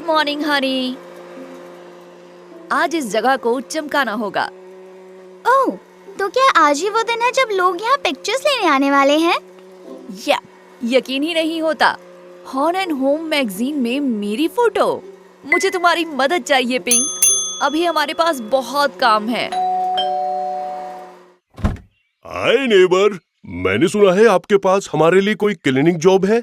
Good morning Honey. आज इस जगह को चमकाना होगा। ओह, तो क्या आज ही वो दिन है जब लोग यहाँ पिक्चर्स लेने आने वाले हैं? यकीन ही नहीं होता। हॉर्न एंड होम मैगजीन में मेरी फोटो। मुझे तुम्हारी मदद चाहिए पिंक। अभी हमारे पास बहुत काम है। हाय नेबर, मैंने सुना है आपके पास हमारे लिए कोई क्लीनिंग जॉब है।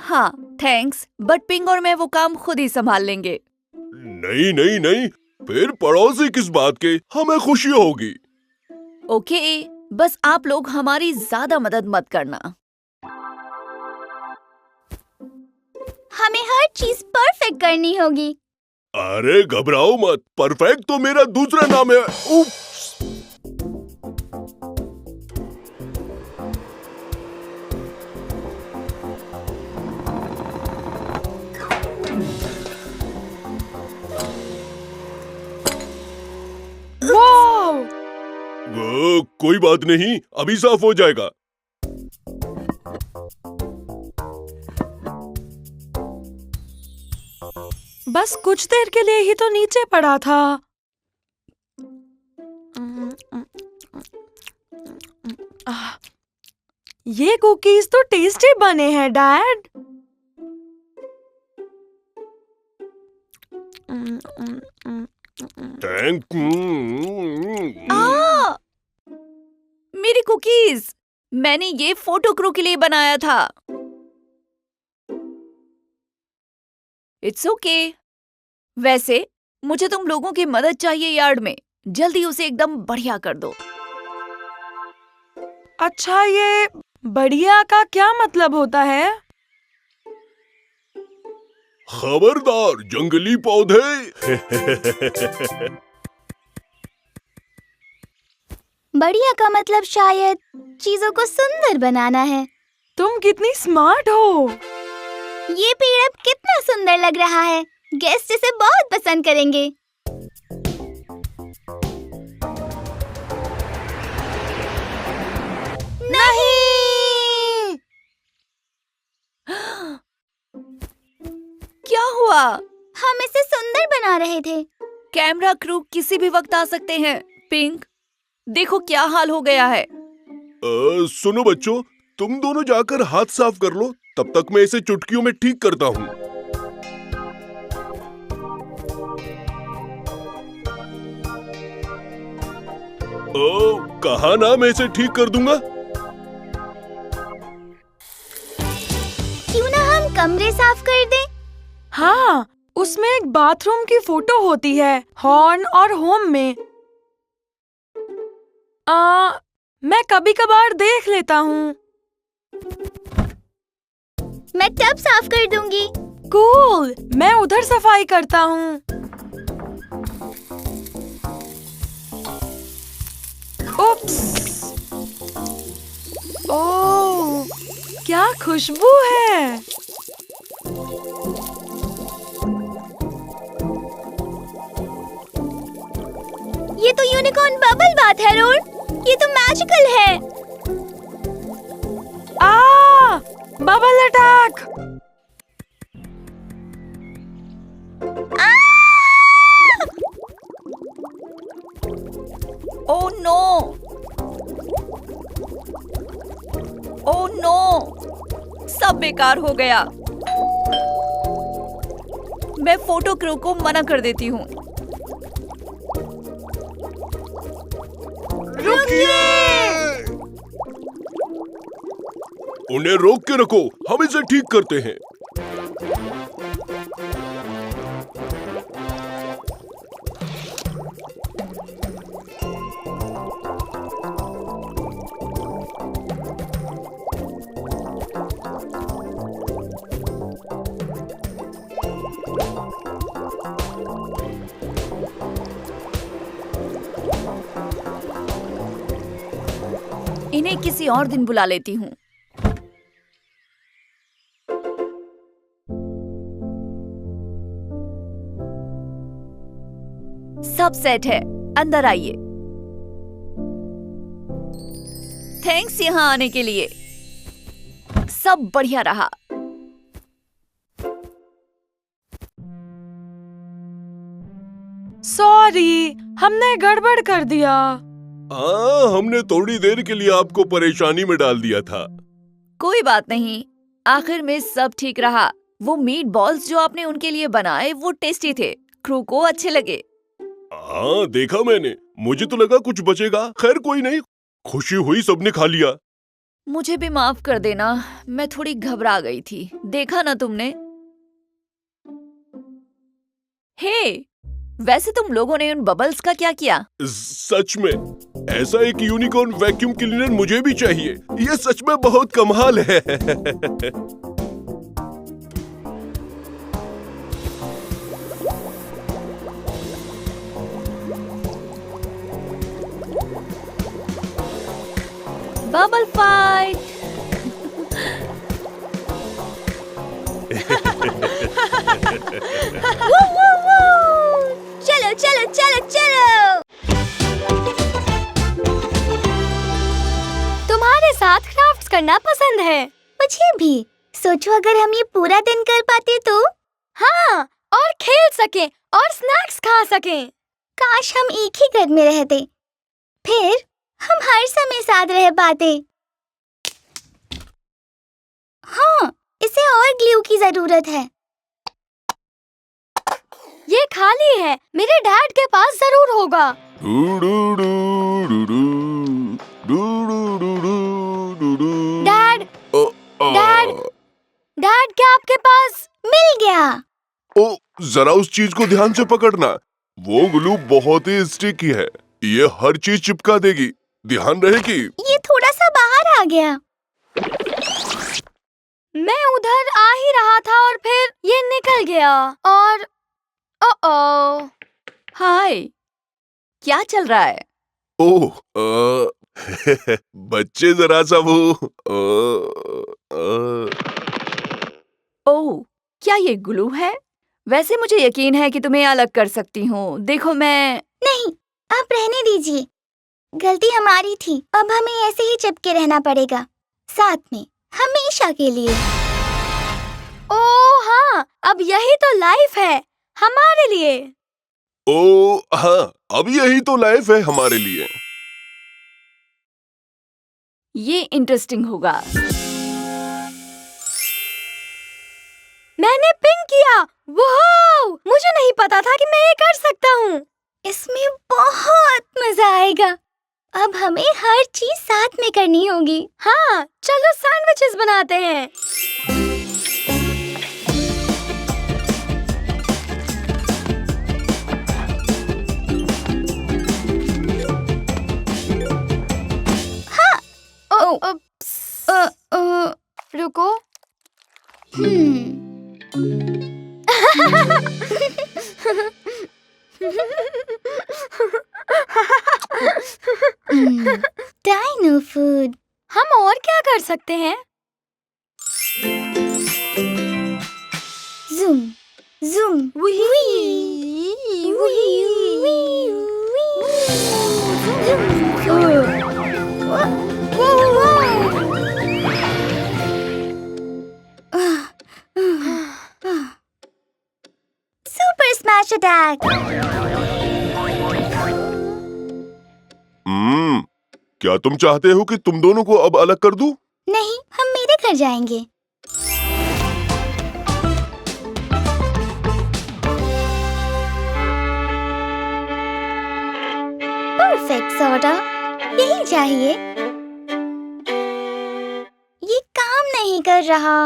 हाँ थैंक्स, बट पिंक और मैं वो काम खुद ही संभाल लेंगे। नहीं नहीं नहीं, फिर पड़ोसी किस बात के, हमें खुशी होगी। ओके, बस आप लोग हमारी ज्यादा मदद मत करना। हमें हर चीज परफेक्ट करनी होगी। अरे घबराओ मत, परफेक्ट तो मेरा दूसरा नाम है। उप्स। कोई बात नहीं, अभी साफ हो जाएगा। बस कुछ देर के लिए ही तो नीचे पड़ा था। ये कुकीज तो टेस्टी बने हैं डैड। थैंक मेरी कुकीज, मैंने ये फोटो क्रू के लिए बनाया था। It's okay. वैसे मुझे तुम लोगों की मदद चाहिए यार्ड में। जल्दी उसे एकदम बढ़िया कर दो। अच्छा, ये बढ़िया का क्या मतलब होता है? खबरदार जंगली पौधे। बढ़िया का मतलब शायद चीजों को सुंदर बनाना है। तुम कितनी स्मार्ट हो। ये पेड़ अब कितना सुंदर लग रहा है। गेस्ट इसे बहुत पसंद करेंगे। नहीं! क्या हुआ? हम इसे सुंदर बना रहे थे। कैमरा क्रू किसी भी वक्त आ सकते हैं। पिंक, देखो क्या हाल हो गया है। सुनो बच्चों, तुम दोनों जाकर हाथ साफ कर लो, तब तक मैं इसे चुटकियों में ठीक करता हूँ। कहा ना मैं इसे ठीक कर दूंगा। क्यों ना हम कमरे साफ कर दें? हाँ, उसमें एक बाथरूम की फोटो होती है हॉर्न और होम में। मैं कभी कभार देख लेता हूँ। मैं टब साफ कर दूंगी। कूल, मैं उधर सफाई करता हूँ। उप्स। ओह, क्या खुशबू है। ये तो यूनिकॉर्न बबल बाथ है रोड। ये तो मैजिकल है। Bubble attack. Oh no, oh no, सब बेकार हो गया। मैं फोटो क्रू को मना कर देती हूँ। उन्हें रोक के रखो, हम इसे ठीक करते हैं। इन्हें किसी और दिन बुला लेती हूँ। सब सेट है, अंदर आइए। थैंक्स यहाँ आने के लिए। सब बढ़िया रहा। सॉरी, हमने गड़बड़ कर दिया। हमने थोड़ी देर के लिए आपको परेशानी में डाल दिया था। कोई बात नहीं, आखिर में सब ठीक रहा। वो मीट बॉल्स जो आपने उनके लिए बनाए वो टेस्टी थे, क्रू को अच्छे लगे। हाँ, देखा मैंने, मुझे तो लगा कुछ बचेगा। खैर कोई नहीं, खुशी हुई सबने खा लिया। मुझे भी माफ कर देना, मैं थोड़ी घबरा गई थी। देखा ना तुमने। हे, वैसे तुम लोगों ने उन बबल्स का क्या किया? सच में ऐसा एक यूनिकॉर्न वैक्यूम क्लीनर मुझे भी चाहिए। ये सच में बहुत कमाल है। Bubble fight. चलो चलो चलो चलो। तुम्हारे साथ क्राफ्ट्स करना पसंद है। मुझे भी। सोचो अगर हम ये पूरा दिन कर पाते तो। हाँ, और खेल सकें और स्नैक्स खा सकें। काश हम एक ही घर में रहते, फिर हम हर समय साथ रह पाते। हाँ, इसे और ग्लू की जरूरत है। ये खाली है, मेरे डैड के पास जरूर होगा। डैड, डैड, डैड, क्या आपके पास मिल गया? ओ, जरा उस चीज को ध्यान से पकड़ना। वो ग्लू बहुत ही स्टिकी है, ये हर चीज चिपका देगी। ध्यान रहे कि ये थोड़ा सा बाहर आ गया। मैं उधर आ ही रहा था और फिर ये निकल गया और ओ हाय, क्या चल रहा है? ओह, बच्चे जरा सा वो ओह, क्या ये ग्लू है? वैसे मुझे यकीन है कि तुम्हें अलग कर सकती हूँ। देखो मैं। नहीं, आप रहने दीजिए। गलती हमारी थी। अब हमें ऐसे ही चिपके रहना पड़ेगा, साथ में हमेशा के लिए। ओह हाँ, अब यही तो लाइफ है हमारे लिए। ओ हाँ, अब यही तो लाइफ है हमारे लिए। ये इंटरेस्टिंग होगा। मैंने पिंक किया। वाह! मुझे नहीं पता था कि मैं ये कर सकता हूँ। इसमें बहुत मजा आएगा। अब हमें हर चीज साथ में करनी होगी। हाँ, चलो सैंडविचेस बनाते हैं। रुको। Dino food. हम और क्या कर सकते हैं? Zoom zoom super smash attack. क्या तुम चाहते हो कि तुम दोनों को अब अलग कर दूं? नहीं, हम मेरे घर जाएंगे। परफेक्ट सोडा, यही चाहिए। ये काम नहीं कर रहा।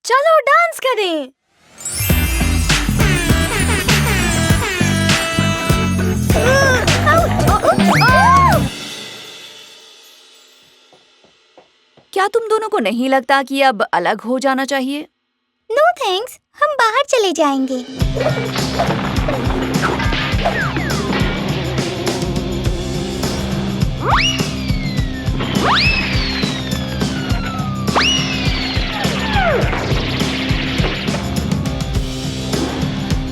चलो डांस करें। क्या तुम दोनों को नहीं लगता कि अब अलग हो जाना चाहिए? नो थैंक्स, हम बाहर चले जाएंगे।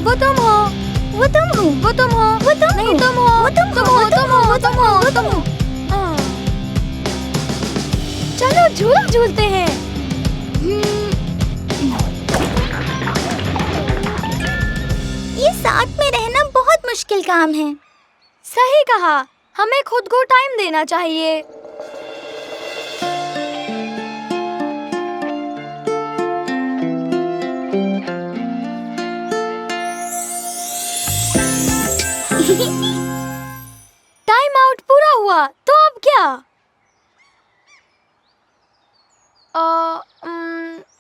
वो तुम हो, वो तुम हो, वो तुम हो, वो तुम नहीं तुम हो, वो तुम हो, तुम हो, तुम हो, वो तुम हो। चलो झूला झूलते हैं। साथ में रहना बहुत मुश्किल काम है। सही कहा, हमें खुद को टाइम देना चाहिए। टाइम आउट पूरा हुआ, तो अब क्या?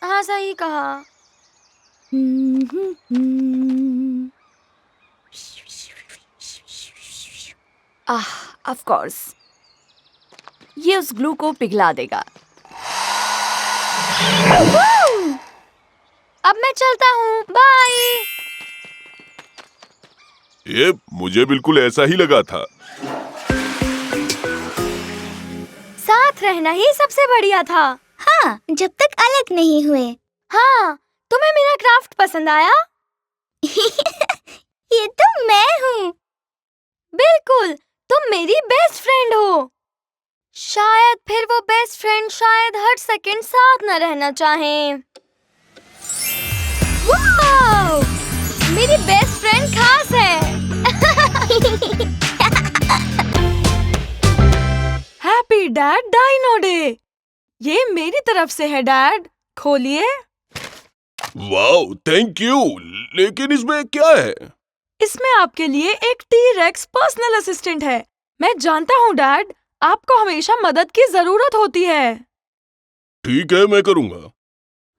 हाँ, सही कहा। ऑफ कोर्स, ये उस ग्लू को पिघला देगा। अब मैं चलता हूँ, बाय। ये मुझे बिल्कुल ऐसा ही लगा था। साथ रहना ही सबसे बढ़िया था। हाँ, जब तक अलग नहीं हुए। हाँ, तुम्हें मेरा क्राफ्ट पसंद आया? ये तो मैं हूँ। बिल्कुल, तुम मेरी बेस्ट फ्रेंड हो। शायद फिर वो बेस्ट फ्रेंड शायद हर सेकंड साथ न रहना चाहें। वाओ! मेरी बेस्ट फ्रेंड खास है। Happy dad dino day. ये मेरी तरफ से है डैड, खोलिए। Wow, thank you. लेकिन इसमें क्या है? इसमें आपके लिए एक टी-रेक्स पर्सनल असिस्टेंट है। मैं जानता हूँ डैड, आपको हमेशा मदद की जरूरत होती है। ठीक है, मैं करूँगा।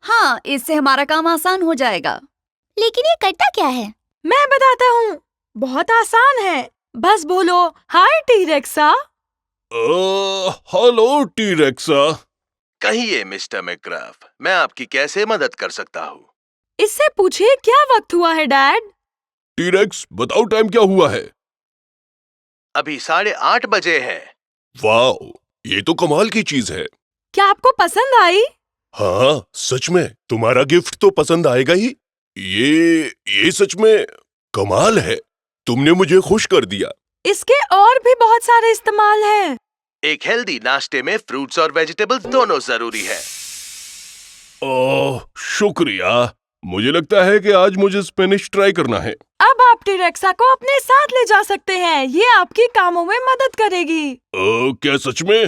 हाँ, इससे हमारा काम आसान हो जाएगा। लेकिन ये करता क्या है? मैं बताता हूँ, बहुत आसान है। बस बोलो हाय टी-रेक्सा। हेलो टी-रेक्सा। कहिए मिस्टर मैकग्राफ, मैं आपकी कैसे मदद कर सकता हूँ? इससे पूछिए क्या वक्त हुआ है डैड। टी-रेक्स, बताओ टाइम क्या हुआ है? अभी 8:30 बजे है। वाओ, ये तो कमाल की चीज है। क्या आपको पसंद आई? हाँ, सच में तुम्हारा गिफ्ट तो पसंद आएगा ही। ये सच में कमाल है। तुमने मुझे खुश कर दिया। इसके और भी बहुत सारे इस्तेमाल हैं। एक हेल्दी नाश्ते में फ्रूट्स और वेजिटेबल्स दोनों जरूरी है। ओह, शुक्रिया। मुझे लगता है कि आज मुझे स्पेनिश ट्राई करना है। अब आप टी-रेक्सा को अपने साथ ले जा सकते हैं। ये आपकी कामों में मदद करेगी। क्या सच में?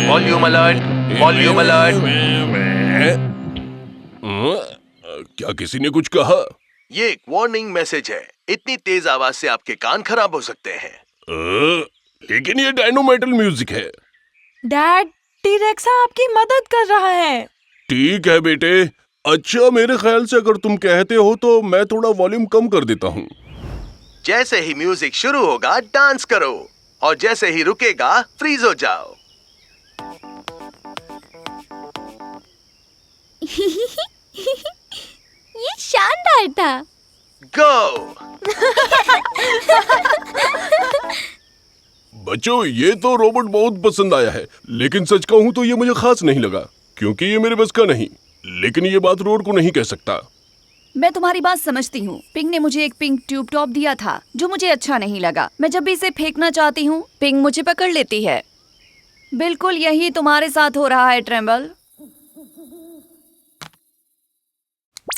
Volume alert, volume alert. क्या किसी ने कुछ कहा? ये एक वार्निंग मैसेज है। इतनी तेज आवाज से आपके कान खराब हो सकते हैं। लेकिन ये डायनो मेटल म्यूजिक है। डैड, टी-रेक्सा आपकी मदद कर रहा है। ठीक है बेटे। अच्छा, मेरे ख्याल से अगर तुम कहते हो तो मैं थोड़ा वॉल्यूम कम कर देता हूँ। जैसे ही म्यूजिक शुरू होगा डांस करो, और जैसे ही रुकेगा फ्रीज हो जाओ। ये शानदार था। गो! बच्चों, ये तो रोबोट बहुत पसंद आया है, लेकिन सच कहूँ तो ये मुझे खास नहीं लगा, क्योंकि ये मेरे बस का नहीं। लेकिन ये बात रोड को नहीं कह सकता। मैं तुम्हारी बात समझती हूँ। पिंक ने मुझे एक पिंक ट्यूब टॉप दिया था जो मुझे अच्छा नहीं लगा। मैं जब भी इसे फेंकना चाहती हूँ, पिंक मुझे पकड़ लेती है। बिल्कुल यही तुम्हारे साथ हो रहा है ट्रेम्बल।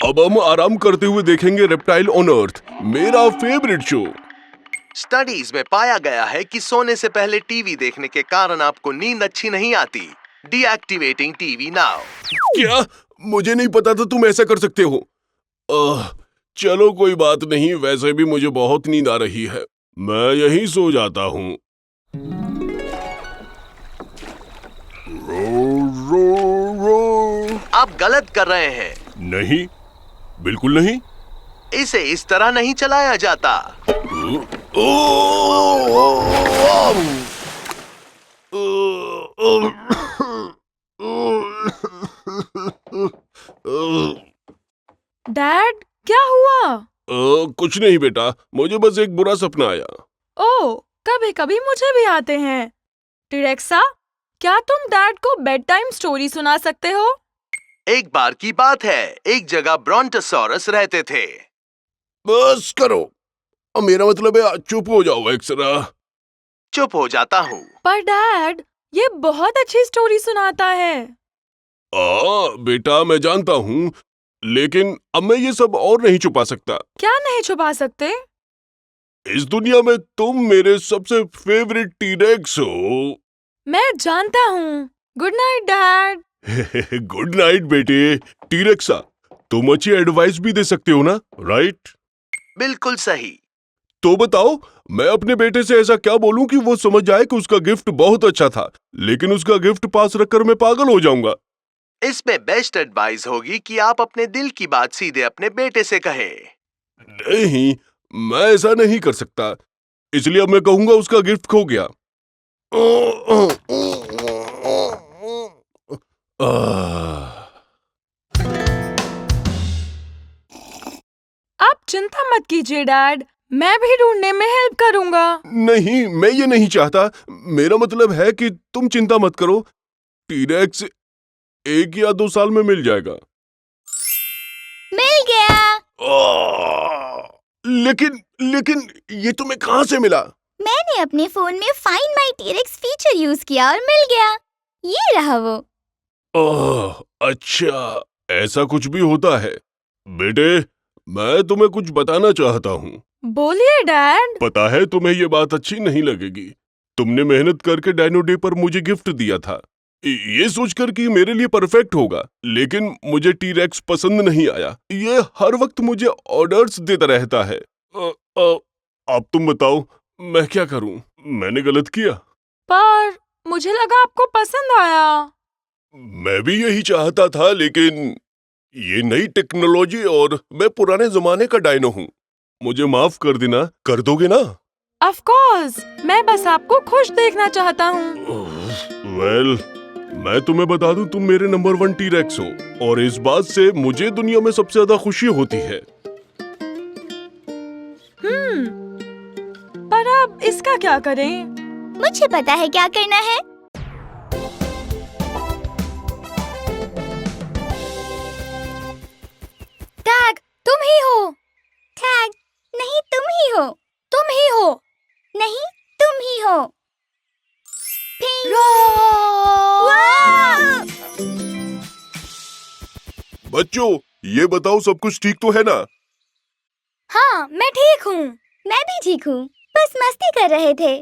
अब हम आराम करते हुए देखेंगे रेप्टाइल ऑन अर्थ, मेरा फेवरेट शो। स्टडीज में पाया गया है कि सोने से पहले टीवी देखने के कारण आपको नींद अच्छी नहीं आती। Deactivating TV now. क्या? मुझे नहीं पता था तुम ऐसा कर सकते हो। चलो कोई बात नहीं, वैसे भी मुझे बहुत नींद आ रही है। मैं यहीं सो जाता हूँ। आप गलत कर रहे हैं। नहीं, बिल्कुल नहीं। इसे इस तरह नहीं चलाया जाता। डैड, क्या हुआ? कुछ नहीं बेटा, मुझे बस एक बुरा सपना आया। ओह, कभी कभी मुझे भी आते हैं। टी-रेक्सा, क्या तुम डैड को बेड टाइम स्टोरी सुना सकते हो? एक बार की बात है, एक जगह ब्रोंटोसॉरस रहते थे। बस करो, अब मेरा मतलब है चुप हो जाओ एक्सरा। चुप हो जाता हूँ। पर डैड, ये बहुत अच्छी स्टोरी सुनाता है। बेटा मैं जानता हूँ, लेकिन अब मैं ये सब और नहीं छुपा सकता। क्या नहीं छुपा सकते? इस दुनिया में तुम मेरे सबसे फेवरेट टीरेक्स हो। मैं जानता हूँ। Good night dad. Good night बेटे। टीरेक्सा, तुम अच्छी एडवाइस भी दे सकते हो ना, राइट? बिल्कुल सही। तो बताओ, मैं अपने बेटे से ऐसा क्या बोलूं कि वो समझ जाए कि उसका गिफ्ट बहुत अच्छा था, लेकिन उसका गिफ्ट पास रखकर मैं पागल हो जाऊंगा। इसमें बेस्ट एडवाइस होगी कि आप अपने दिल की बात सीधे अपने बेटे से कहें। नहीं, मैं ऐसा नहीं कर सकता, इसलिए अब मैं कहूंगा उसका गिफ्ट खो गया। आप चिंता मत कीजिए डैड, मैं भी ढूंढने में हेल्प करूंगा। नहीं, मैं ये नहीं चाहता। मेरा मतलब है कि तुम चिंता मत करो, टीरेक्स 1 या 2 साल में मिल जाएगा। मिल गया। लेकिन ये तुम्हें कहाँ से मिला? मैंने अपने फोन में find my T-Rex feature use किया और मिल गया। ये रहा वो। ओह, अच्छा, ऐसा कुछ भी होता है। बेटे, मैं तुम्हें कुछ बताना चाहता हूँ। बोलिए डैड। पता है तुम्हें ये बात अच्छी नहीं लगेगी। तुमने मेहनत करके डायनो डे पर मुझे गिफ्ट दिया था, ये सोचकर कि मेरे लिए परफेक्ट होगा, लेकिन मुझे टीरेक्स पसंद नहीं आया। ये हर वक्त मुझे ऑर्डर्स देता रहता है। अब तुम बताओ, मैं क्या करूं? मैंने गलत किया? पर मुझे लगा आपको पसंद आया। मैं भी यही चाहता था, लेकिन ये नई टेक्नोलॉजी और मैं पुराने जमाने का डायनो हूँ। मुझे माफ कर देना, कर दोगे ना? ऑफ कोर्स, मैं बस आपको खुश देखना चाहता हूँ। वेल, मैं तुम्हें बता दूं, तुम मेरे नंबर 1 टीरेक्स हो, और इस बात से मुझे दुनिया में सबसे ज्यादा खुशी होती है। पर अब इसका क्या करें? मुझे पता है क्या करना है। टैग, तुम ही हो। टैग, नहीं तुम ही हो। तुम ही हो। नहीं तुम ही हो। पिंक। वाह! बच्चों, ये बताओ सब कुछ ठीक तो है ना? हाँ, मैं ठीक हूँ। मैं भी ठीक हूँ, बस मस्ती कर रहे थे।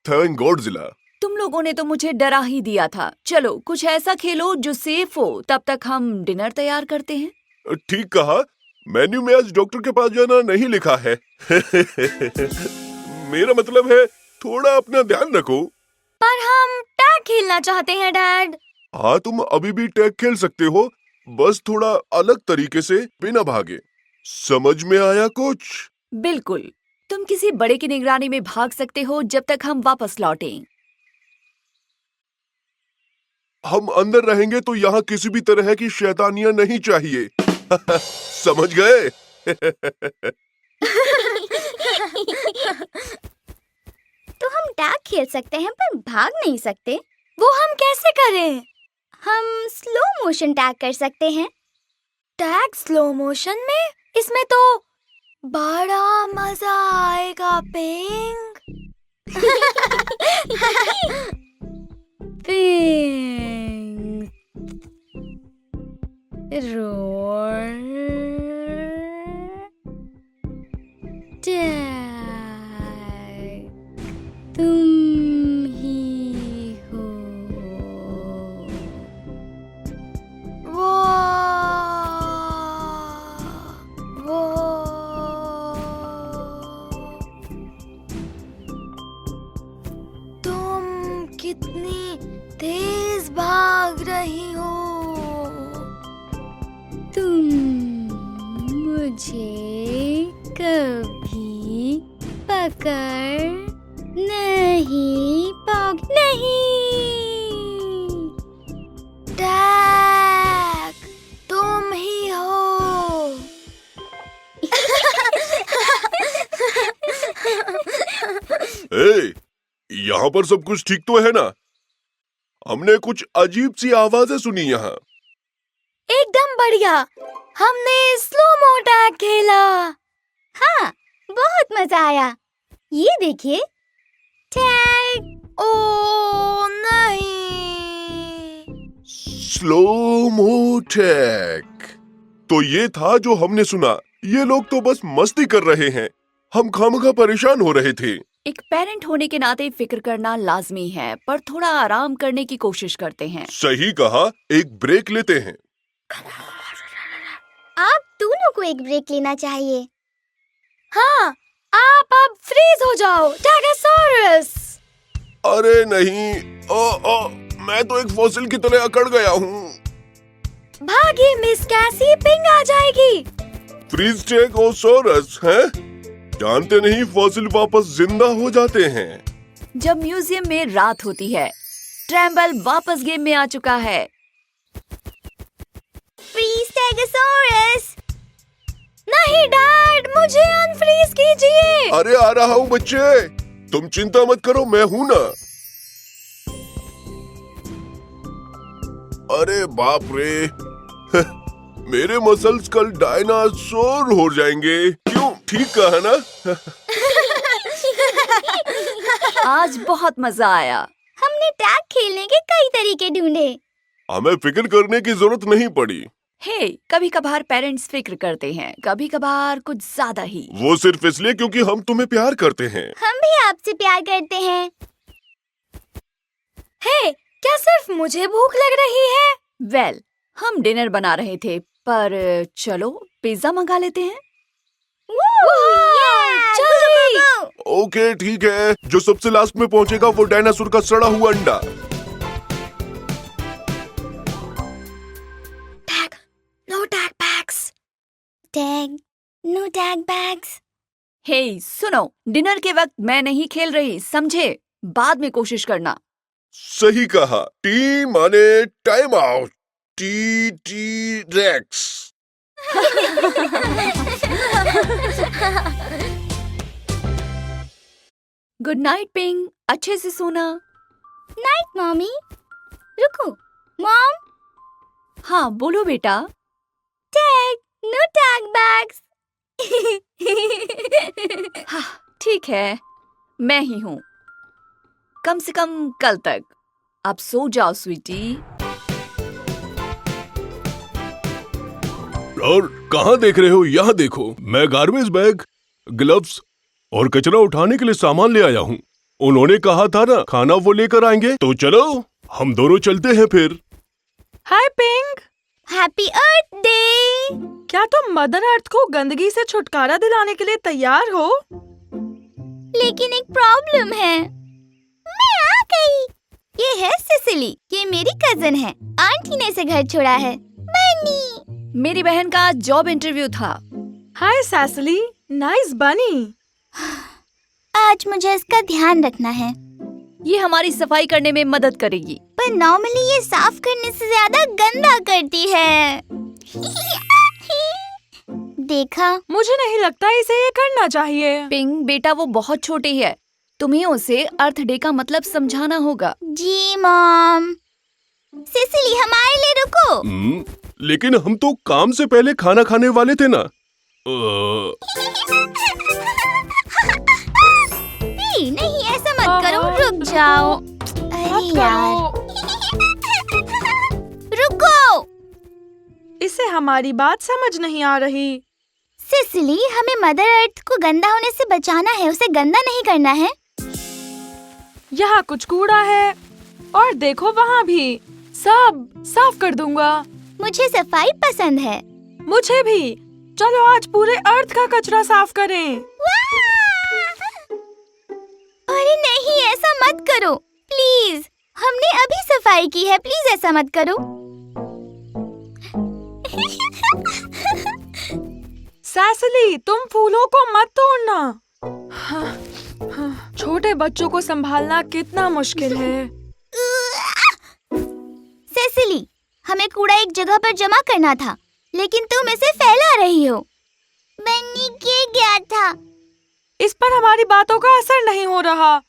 Thank Godzilla. तुम लोगों ने तो मुझे डरा ही दिया था। चलो कुछ ऐसा खेलो जो सेफ हो, तब तक हम डिनर तैयार करते हैं। ठीक कहा। मेन्यू में आज डॉक्टर के पास जाना नहीं लिखा है। मेरा मतलब है, थोड़ा अपना ध्यान रखो। पर हम टैग खेलना चाहते हैं डैड। हाँ, तुम अभी भी टैग खेल सकते हो, बस थोड़ा अलग तरीके से, बिना भागे। समझ में आया कुछ? बिल्कुल, तुम किसी बड़े की निगरानी में भाग सकते हो जब तक हम वापस लौटें। हम अंदर रहेंगे तो यहाँ किसी भी तरह की शैतानियां नहीं चाहिए। समझ गए? तो हम टैग खेल सकते हैं पर भाग नहीं सकते। वो हम कैसे करें? हम स्लो मोशन टैग कर सकते हैं। टैग स्लो मोशन में? इसमें तो बड़ा मजा आएगा पिंक। पिंक रोर टैग, तुम ही हो। तुम कितनी तेज भाग रही हो। तुम मुझे कभी पकड़ नहीं पाओगे। नहीं। टैग, तुम ही हो। यहाँ पर सब कुछ ठीक तो है ना? हमने कुछ अजीब सी आवाजें सुनी यहाँ। एकदम बढ़िया, हमने स्लो मो टैग खेला। हाँ, बहुत मजा आया। ये देखिए, टैग। ओ नहीं, स्लो मोटेक। तो ये था जो हमने सुना। ये लोग तो बस मस्ती कर रहे हैं, हम खामखा परेशान हो रहे थे। एक पेरेंट होने के नाते फिक्र करना लाजमी है, पर थोड़ा आराम करने की कोशिश करते हैं। सही कहा, एक ब्रेक लेते हैं। आप दोनों को एक ब्रेक लेना चाहिए। हाँ, आप अब फ्रीज हो जाओ, टाइगरसॉरस। अरे नहीं, मैं तो एक फॉसिल की तरह अकड़ गया हूँ। भागिए मिस कैसी, पिंग आ जाएगी। फ्रीज स्टेगोसॉरस है? जानते नहीं फॉसिल वापस जिंदा हो जाते हैं। जब म्यूजियम में रात होती है, ट्रैम्बल वापस गेम में आ चुका है। फ्रीज टाइगरसॉरस। नहीं डैड, मुझे अनफ्रीज कीजिए। अरे आ रहा हूँ बच्चे, तुम चिंता मत करो, मैं हूँ ना। अरे बाप रे, मेरे मसल्स कल डायनासोर हो जाएंगे। क्यों, ठीक कहा ना? आज बहुत मजा आया। हमने टैग खेलने के कई तरीके ढूंढे। हमें फिक्र करने की जरूरत नहीं पड़ी। हे, कभी कभार पेरेंट्स फिक्र करते हैं, कभी कभार कुछ ज्यादा ही। वो सिर्फ इसलिए क्योंकि हम तुम्हें प्यार करते हैं। हम भी आपसे प्यार करते हैं। हे, क्या सिर्फ मुझे भूख लग रही है? वेल, हम डिनर बना रहे थे, पर चलो पिज्जा मंगा लेते हैं। जल्दी। ओके ठीक है, जो सबसे लास्ट में पहुंचेगा वो डायनासोर का सड़ा हुआ अंडा। No tag bags. Tag, no tag bags. हे सुनो, डिनर के वक्त मैं नहीं खेल रही, समझे? बाद में कोशिश करना। सही कहा। टी माने time out. T rex. Good night Ping, अच्छे से सोना। Night mommy. रुको मॉम। हाँ बोलो बेटा। Tag, no tag bags. हाँ ठीक है, मैं ही हूँ, कम से कम कल तक। अब सो जाओ स्वीटी। और कहाँ देख रहे हो? यहाँ देखो, मैं गार्बेज बैग, ग्लव्स और कचरा उठाने के लिए सामान ले आया हूँ। उन्होंने कहा था ना खाना वो लेकर आएंगे, तो चलो हम दोनों चलते हैं फिर। हाय पिंग। हैप्पी अर्थ डे। क्या तुम मदर अर्थ को गंदगी से छुटकारा दिलाने के लिए तैयार हो? लेकिन एक प्रॉब्लम है। मैं आ गई। ये है सिसिली, ये मेरी कजन है। आंटी ने इसे घर छोड़ा है। बनी। मेरी बहन का जॉब इंटरव्यू था। हाय सैसली, नाइस बनी। आज मुझे इसका ध्यान रखना है। ये हमारी सफाई करने में मदद करेगी। पर नॉर्मली ये साफ करने से ज्यादा गंदा करती है। देखा? मुझे नहीं लगता इसे ये करना चाहिए। पिंग बेटा, वो बहुत छोटी है, तुम्हें उसे अर्थ डे का मतलब समझाना होगा। जी मॉम। सिसिली हमारे लिए रुको। लेकिन हम तो काम से पहले खाना खाने वाले थे ना। नहीं ऐसा मत करो, रुक जाओ। अरे यार, रुको। इसे हमारी बात समझ नहीं आ रही। सिसिली, हमें मदर अर्थ को गंदा होने से बचाना है, उसे गंदा नहीं करना है। यहाँ कुछ कूड़ा है और देखो वहाँ भी। सब साफ कर दूंगा। मुझे सफाई पसंद है। मुझे भी। चलो आज पूरे अर्थ का कचरा साफ करें। अरे नहीं, ऐसा मत करो प्लीज। हमने अभी सफाई की है, प्लीज ऐसा मत करो। सैसली, तुम फूलों को मत तोड़ना। छोटे बच्चों को संभालना कितना मुश्किल है। सेसिली, हमें कूड़ा एक जगह पर जमा करना था, लेकिन तुम इसे फैला रही हो। बन्नी ये क्या था? इस पर हमारी बातों का असर नहीं हो रहा।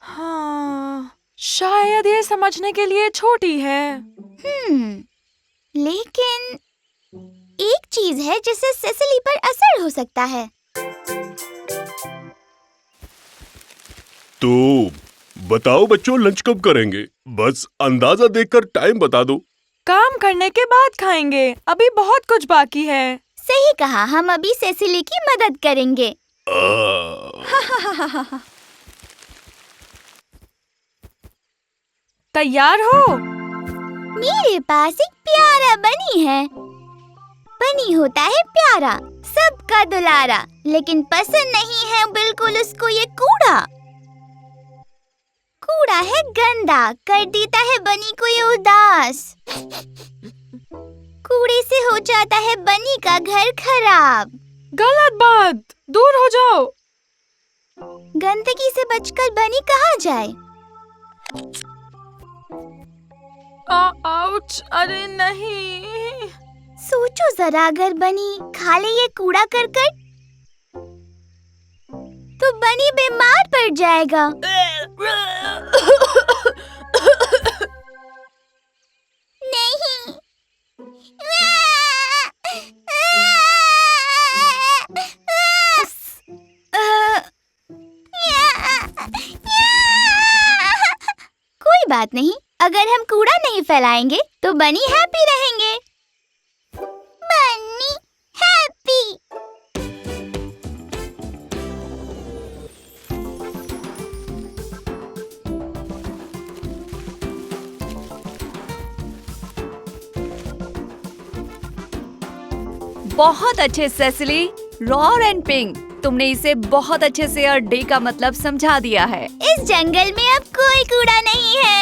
हाँ, शायद ये समझने के लिए छोटी है। लेकिन एक चीज है जिससे सेसिली पर असर हो सकता है। तो बताओ बच्चों, लंच कब करेंगे? बस अंदाजा देखकर टाइम बता दो। काम करने के बाद खाएंगे, अभी बहुत कुछ बाकी है। सही कहा, हम अभी सेसिली की मदद करेंगे। तैयार हो? मेरे पास एक प्यारा बनी है। बनी होता है प्यारा, सबका दुलारा, लेकिन पसंद नहीं है बिल्कुल उसको ये कूड़ा। कूड़ा है गंदा, कर देता है बनी को ये उदास। कूड़े से हो जाता है बनी का घर खराब। गलत बात, दूर हो जाओ। गंदगी से बचकर बनी कहाँ जाए? आउच, अरे नहीं। सोचो जरा, अगर बनी खा ले ये कूड़ा करकट तो बनी बीमार पड़ जाएगा। नहीं। कोई बात नहीं, अगर हम कूड़ा नहीं फैलाएंगे तो बनी हैप्पी रहेंगे। बनी हैप्पी। बहुत अच्छे सेसिली, रॉर एंड पिंक, तुमने इसे बहुत अच्छे से और डे का मतलब समझा दिया है। इस जंगल में अब कोई कूड़ा नहीं है।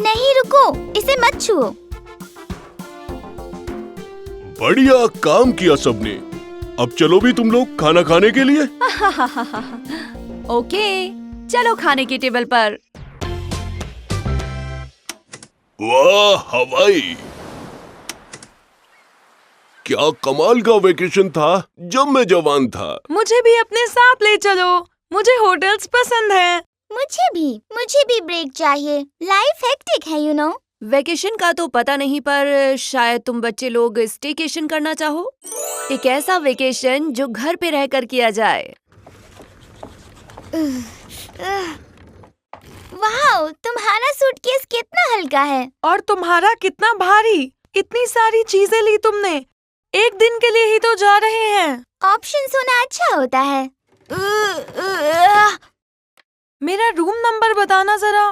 नहीं रुको, इसे मत छुओ। बढ़िया काम किया सबने। अब चलो भी तुम लोग खाना खाने के लिए। ओके, चलो खाने की टेबल पर। वाह हवाई, क्या कमाल का वेकेशन था जब मैं जवान था। मुझे भी अपने साथ ले चलो, मुझे होटल्स पसंद है। मुझे भी ब्रेक चाहिए। लाइफ हेक्टिक है, यू नो। वेकेशन का तो पता नहीं, पर शायद तुम बच्चे लोग स्टेकेशन करना चाहो। एक ऐसा वेकेशन जो घर पे रहकर किया जाए। वाह, तुम्हारा सूटकेस कितना हल्का है। और तुम्हारा कितना भारी। इतनी सारी चीजें ली तुमने। एक दिन के लिए ही तो जा रहे हैं। ऑप्शंस होना अच्छा होता है। मेरा रूम नंबर बताना जरा।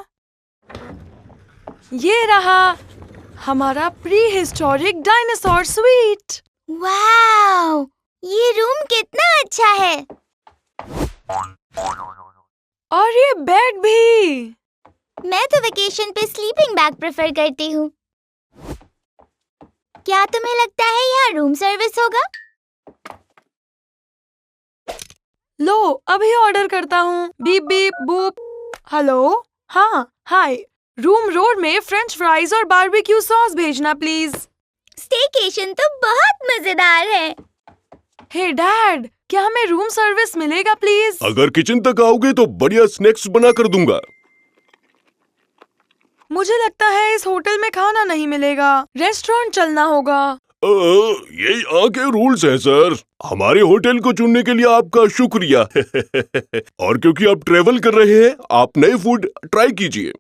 ये रहा हमारा प्री हिस्टोरिक डायनासोर स्वीट। वाह, ये रूम कितना अच्छा है। और ये बेड भी। मैं तो वेकेशन पे स्लीपिंग बैग प्रेफर करती हूँ। क्या तुम्हें लगता है यहाँ रूम सर्विस होगा? लो, अभी ऑर्डर करता हूँ। Beep beep boop. हेलो, हाँ, हाय। रूम रोड में फ्रेंच फ्राइज और बारबेक्यू सॉस भेजना प्लीज। स्टेकेशन तो बहुत मजेदार है। हे डैड, क्या हमें रूम सर्विस मिलेगा प्लीज? अगर किचन तक आओगे तो बढ़िया स्नैक्स बना कर दूंगा। मुझे लगता है इस होटल में खाना नहीं मिलेगा, रेस्टोरेंट चलना होगा। ये यहाँ के रूल्स हैं सर। हमारे होटल को चुनने के लिए आपका शुक्रिया। और क्योंकि आप ट्रेवल कर रहे हैं, आप नए फूड ट्राई कीजिए।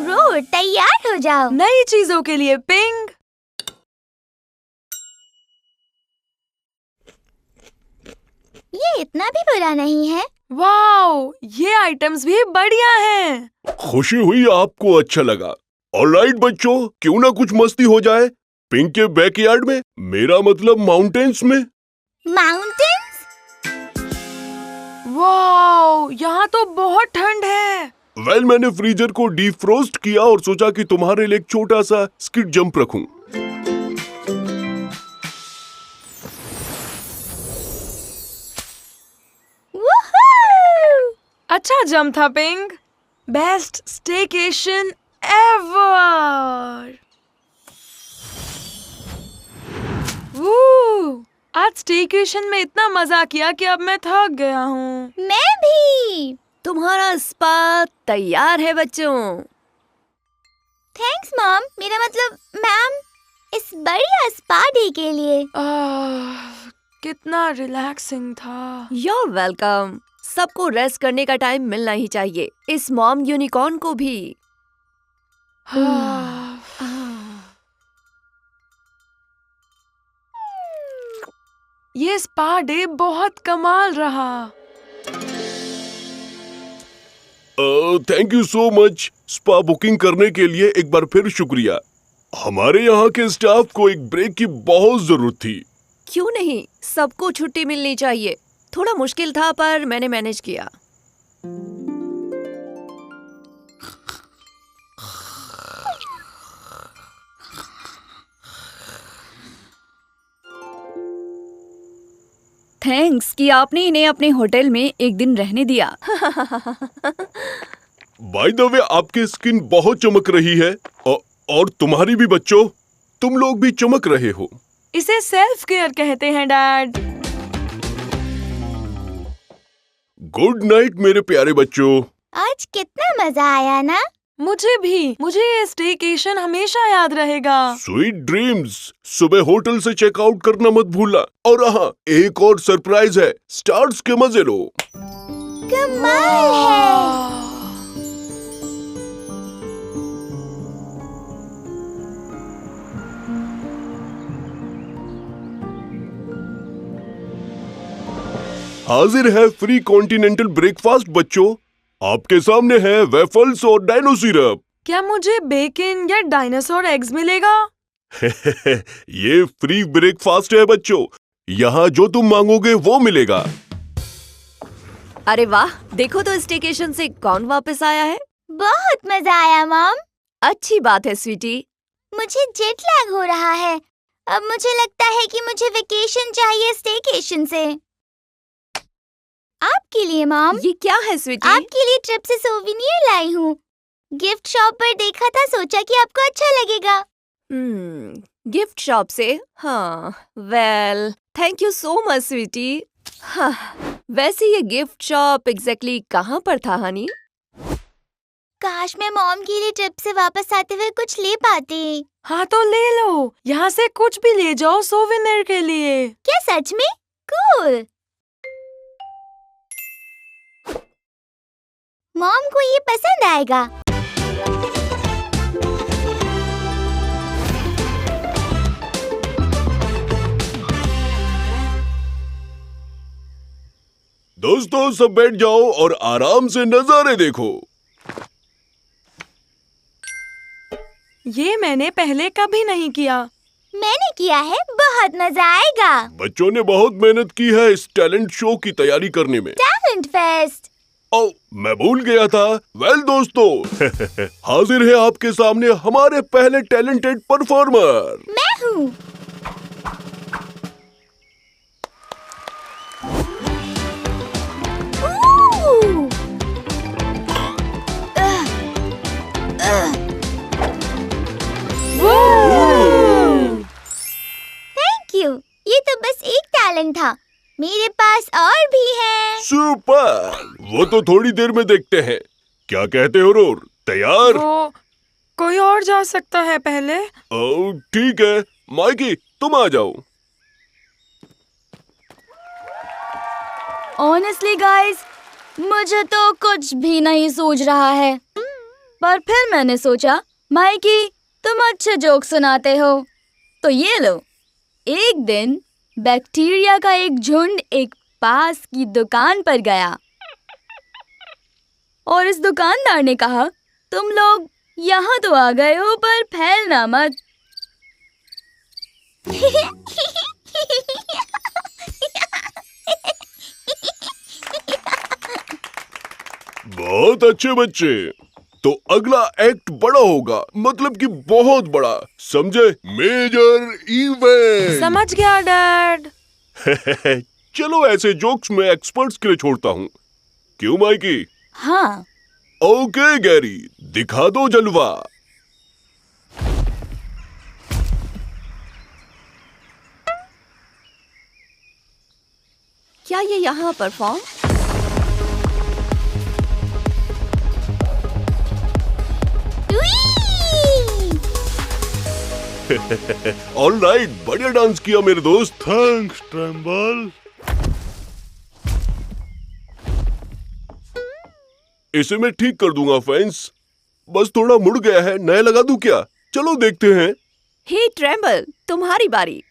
रोड तैयार हो जाओ। नई चीजों के लिए पिंग। ये इतना भी बुरा नहीं है। वाओ, ये आइटम्स भी बढ़िया हैं। खुशी हुई आपको अच्छा लगा। ऑलराइट बच्चों, क्यों ना कुछ मस्ती हो जाए पिंक के बैकयार्ड में, मेरा मतलब माउंटेन्स में। माउंटेन्स? वाओ, यहाँ तो बहुत ठंड है। वेल, मैंने फ्रीजर को डीफ्रोस्ट किया और सोचा कि तुम्हारे लिए एक छोटा सा स्किट जंप रखूं। अच्छा जंप था पिंग। Best staycation ever. आज स्टेकेशन में इतना मजा किया कि अब मैं थक गया हूँ। मैं भी। तुम्हारा स्पा तैयार है बच्चों। थैंक्स मॉम, मेरा मतलब मैम, इस बढ़िया स्पा डे के लिए। कितना रिलैक्सिंग था। You're welcome. सबको रेस्ट करने का टाइम मिलना ही चाहिए, इस मॉम यूनिकॉर्न को भी। ये स्पा डे बहुत कमाल रहा। Thank you so much. Spa booking करने के लिए एक बार फिर शुक्रिया। हमारे यहाँ के स्टाफ को एक ब्रेक की बहुत जरूरत थी। क्यों नहीं, सबको छुट्टी मिलनी चाहिए। थोड़ा मुश्किल था पर मैंने मैनेज किया। थैंक्स कि आपने इन्हें अपने होटल में एक दिन रहने दिया। बाय द वे, आपकी स्किन बहुत चमक रही है और तुम्हारी भी बच्चों, तुम लोग भी चमक रहे हो। इसे सेल्फ केयर कहते हैं डैड। गुड नाइट मेरे प्यारे बच्चों। आज कितना मजा आया ना। मुझे भी। मुझे ये स्टेकेशन हमेशा याद रहेगा। Sweet dreams. सुबह होटल से चेकआउट करना मत भूलना। और हाँ, एक और सरप्राइज है, स्टार्स के मजे लो। कमाल है। हाजिर है फ्री कॉन्टिनेंटल ब्रेकफास्ट बच्चों। आपके सामने है वेफल्स और डायनो सिरप। क्या मुझे बेकन या डायनासोर एग्स मिलेगा? ये फ्री ब्रेकफास्ट है बच्चों, यहाँ जो तुम मांगोगे वो मिलेगा। अरे वाह, देखो तो स्टेकेशन से कौन वापस आया है। बहुत मजा आया मॉम। अच्छी बात है स्वीटी। मुझे जेट लैग हो रहा है। अब मुझे लगता है कि मुझे वेकेशन चाहिए स्टेकेशन से। आपके लिए मॉम। ये क्या है स्वीटी? आपके लिए ट्रिप से सोविनियर लाई हूँ। गिफ्ट शॉप पर देखा था, सोचा कि आपको अच्छा लगेगा। गिफ्ट शॉप से? हाँ, well thank you so much sweetie. हाँ, वैसे ये गिफ्ट शॉप एग्जैक्टली कहाँ पर था हनी? काश मैं मॉम के लिए ट्रिप से वापस आते हुए कुछ ले पाती। हाँ तो ले लो, यहाँ से कुछ भी ले जाओ सोविनियर के लिए। क्या सच में? कूल। मॉम को ये पसंद आएगा। दोस्तों सब बैठ जाओ और आराम से नजारे देखो। ये मैंने पहले कभी नहीं किया। मैंने किया है, बहुत मजा आएगा। बच्चों ने बहुत मेहनत की है इस टैलेंट शो की तैयारी करने में। Talent fest. ओ, मैं भूल गया था। वेल दोस्तों, हाजिर है आपके सामने हमारे पहले टैलेंटेड परफॉर्मर। मैं हूँ। Thank you. ये तो बस एक टैलेंट था, मेरे पास और भी है। सुपर, वो तो थोड़ी देर में देखते हैं। क्या कहते हो रोर, तैयार? तो कोई और जा सकता है पहले? ओ, ठीक है माइकी, तुम आ जाओ। ऑनेस्टली गाइस, मुझे तो कुछ भी नहीं सूझ रहा है। पर फिर मैंने सोचा, माइकी तुम अच्छे जोक सुनाते हो, तो ये लो। एक दिन बैक्टीरिया का एक झुंड एक पास की दुकान पर गया और इस दुकानदार ने कहा, तुम लोग यहाँ तो आ गए हो पर फैलना मत। बहुत अच्छे बच्चे। तो अगला एक्ट बड़ा होगा, मतलब कि बहुत बड़ा, समझे? Major event. समझ गया डैड। चलो ऐसे जोक्स में एक्सपर्ट्स के लिए छोड़ता हूँ। क्यों माइकी? हाँ। ओके गैरी, दिखा दो जलवा। क्या ये यहाँ परफॉर्म? ऑलराइट, बढ़िया डांस किया मेरे दोस्त। Thanks tremble. इसे मैं ठीक कर दूंगा फ्रेंड्स, बस थोड़ा मुड़ गया है, नया लगा दूं क्या? चलो देखते हैं। हे ट्रेम्बल, तुम्हारी बारी।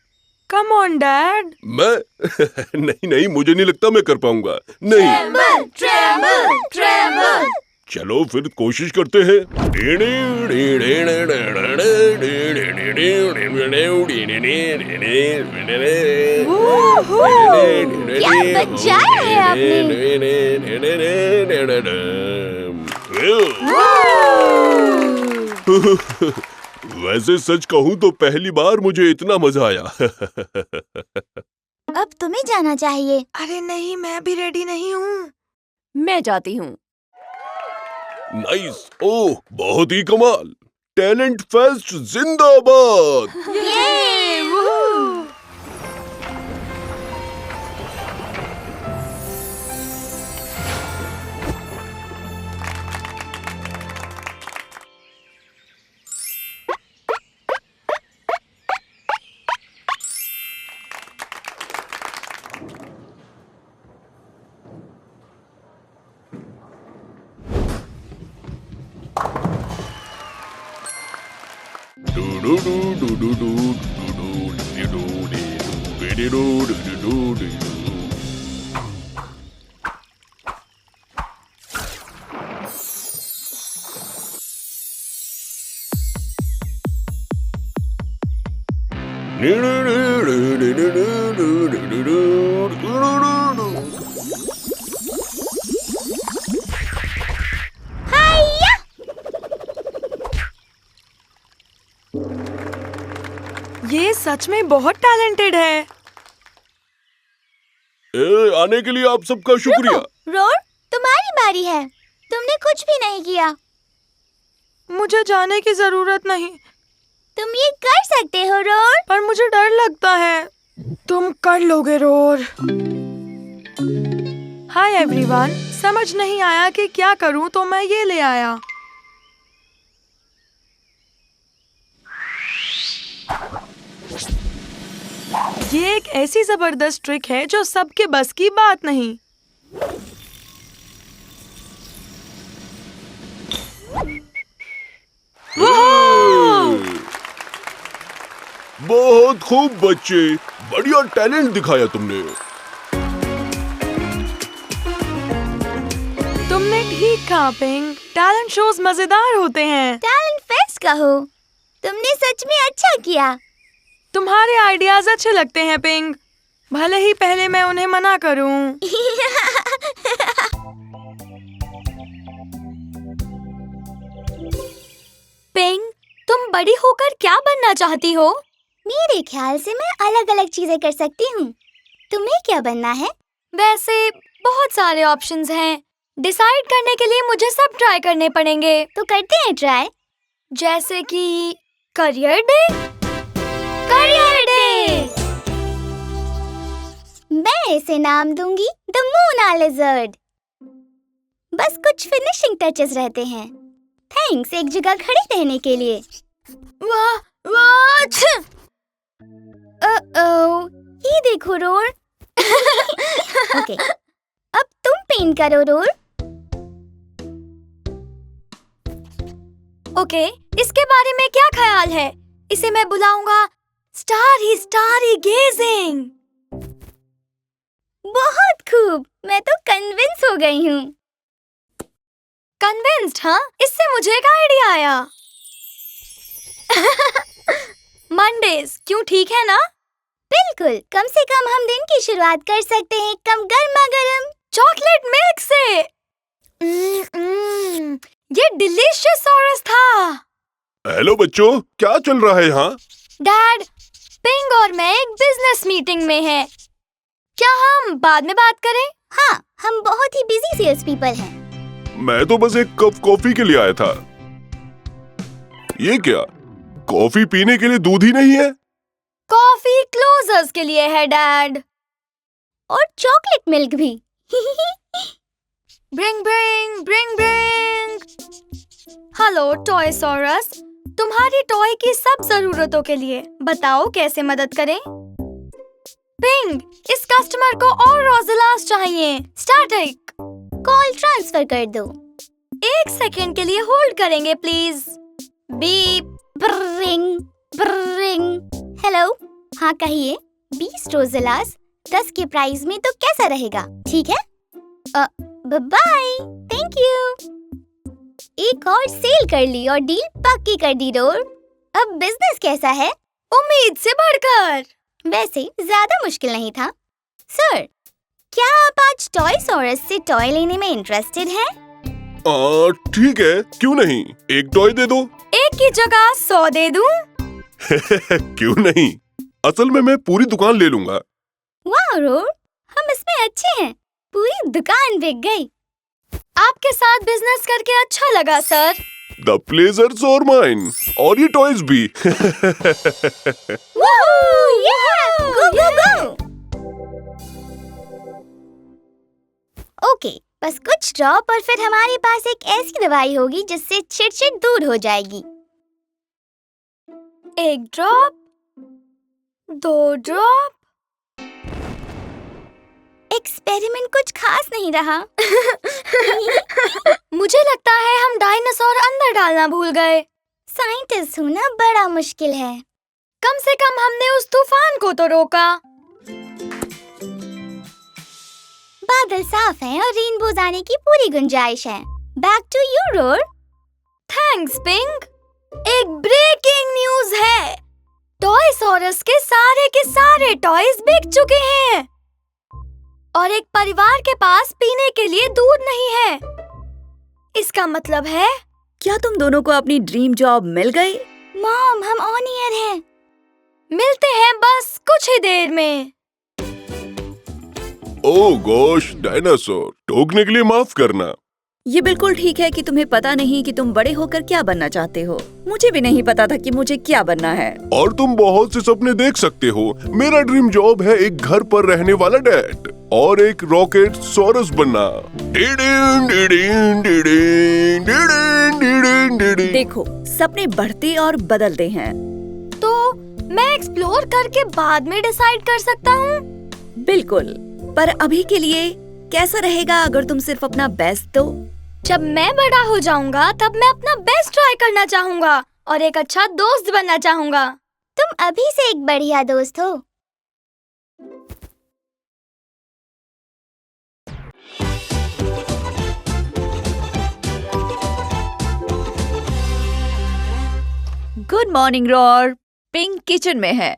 Come on dad. मैं नहीं, मुझे नहीं लगता मैं कर पाऊंगा। नहीं, ट्रेम्बल। चलो फिर कोशिश करते हैं। क्या बजाया है वैसे सच कहूँ तो पहली बार मुझे इतना मजा आया। अब तुम्हें जाना चाहिए। अरे नहीं, मैं भी रेडी नहीं हूँ। मैं जाती हूँ। नाइस, ओह बहुत ही कमाल। टैलेंट फेस्ट जिंदाबाद। ये सच में बहुत टैलेंटेड है। आने के लिए आप सबका शुक्रिया। रोर, तुम्हारी बारी है। तुमने कुछ भी नहीं किया। मुझे जाने की जरूरत नहीं, तुम ये कर सकते हो रोर। पर मुझे डर लगता है। तुम कर लोगे रोर। हाय एवरीवन, समझ नहीं आया कि क्या करूं तो मैं ये ले आया। ये एक ऐसी जबरदस्त ट्रिक है जो सबके बस की बात नहीं। बहुत खूब बच्चे, बढ़िया टैलेंट दिखाया तुमने। तुमने ठीक कहा पिंक, टैलेंट शोज मजेदार होते हैं। टैलेंट फेस्ट कहो। तुमने सच में अच्छा किया। तुम्हारे आइडियाज अच्छे लगते हैं पिंक, भले ही पहले मैं उन्हें मना करूं। पिंक, तुम बड़ी होकर क्या बनना चाहती हो? मेरे ख्याल से मैं अलग अलग चीजें कर सकती हूँ। तुम्हें क्या बनना है? वैसे बहुत सारे ऑप्शंस हैं। डिसाइड करने के लिए मुझे सब ट्राई करने पड़ेंगे। तो करते हैं ट्राई। जैसे कि करियर डे। Career day. मैं इसे नाम दूंगी द मोना लिजर्ड। बस कुछ फिनिशिंग टचेस रहते हैं। थैंक्स एक जगह खड़ी रहने के लिए। वाह वाह छ! ये देखो रोर। ओके, अब तुम पेंट करो रोर। ओके, इसके बारे में क्या ख्याल है? इसे मैं बुलाऊंगा स्टारी गेजिंग। बहुत खूब, मैं तो कन्विंस हो गई हूँ। कन्विंस्ड? हाँ, इससे मुझे एक आइडिया आया। मंडेज, क्यों ठीक है ना? बिल्कुल, कम से कम हम दिन की शुरुआत कर सकते हैं कम गर्मा गर्म चॉकलेट मिल्क से। ये डिलीशियस सॉरस था। हेलो बच्चों, क्या चल रहा है यहाँ? डैड, पिंग और मैं एक बिजनेस मीटिंग में हैं। क्या हम बाद में बात करें? हाँ, हम बहुत ही बिजी सेल्स पीपल हैं। मैं तो बस एक कप कॉफी के लिए आया था। ये क्या, कॉफी पीने के लिए दूध ही नहीं है? कॉफी क्लोजर्स के लिए है डैड। और चॉकलेट मिल्क भी। Bring bring bring bring. Hello toy sorus, तुम्हारी टॉय की सब जरूरतों के लिए। बताओ कैसे मदद करें? पिंक, इस कस्टमर को और रोजेलास चाहिए। स्टैटिक, कॉल ट्रांसफर कर दो। 1 सेकेंड के लिए होल्ड करेंगे please. Beep, bring bring. Hello, हाँ कहिए। 20 रोजेलास 10 के प्राइस में तो कैसा रहेगा? ठीक है, बाय, थैंक यू। एक और सेल कर ली और डील पक्की कर दी डोर। अब बिजनेस कैसा है? उम्मीद से बढ़कर। वैसे ज्यादा मुश्किल नहीं था। सर, क्या आप आज टॉयसॉरस से टॉय लेने में इंटरेस्टेड हैं? ठीक है, क्यों नहीं, एक टॉय दे दो। एक की जगह 100 दे दूं? क्यों नहीं, असल में मैं पूरी दुकान ले लूंगा। वाह रोर, हम इसमें अच्छे हैं। पूरी दुकान बिक गई। आपके साथ बिजनेस करके अच्छा लगा sir. The pleasures are mine, और ये टॉयज भी। गो गो गो। ओके, बस कुछ ड्रॉप और फिर हमारे पास एक ऐसी दवाई होगी जिससे चिड़चिड़ दूर हो जाएगी। 1 ड्रॉप, 2 ड्रॉप। एक्सपेरिमेंट कुछ खास नहीं रहा। मुझे लगता है हम डायनासोर अंदर डालना भूल गए। साइंटिस्ट होना बड़ा मुश्किल है। कम से कम हमने उस तूफान को तो रोका। बादल साफ हैं और रेनबोज आने की पूरी गुंजाइश है। Back to you Roar. Thanks Pink. एक ब्रेकिंग न्यूज है, टॉयसॉरस के सारे टॉयज बिक चुके हैं और एक परिवार के पास पीने के लिए दूध नहीं है। इसका मतलब है, क्या तुम दोनों को अपनी ड्रीम जॉब मिल गई? मॉम, हम ऑन एयर हैं। मिलते हैं बस कुछ ही देर में। ओह गॉश, डायनासोर, टोकने के लिए माफ करना। ये बिल्कुल ठीक है कि तुम्हें पता नहीं कि तुम बड़े होकर क्या बनना चाहते हो। मुझे भी नहीं पता था कि मुझे क्या बनना है। और तुम बहुत से सपने देख सकते हो। मेरा ड्रीम जॉब है एक घर पर रहने वाला डैड और एक रॉकेट सॉरस बनना। देखो, सपने बढ़ते और बदलते हैं। तो मैं एक्सप्लोर करके बाद में डिसाइड कर सकता हूँ। बिल्कुल, पर अभी के लिए कैसा रहेगा अगर तुम सिर्फ अपना बेस्ट दो? जब मैं बड़ा हो जाऊंगा तब मैं अपना बेस्ट ट्राई करना चाहूंगा और एक अच्छा दोस्त बनना चाहूंगा। तुम अभी से एक बढ़िया दोस्त हो। Good morning roar. Pink kitchen में है।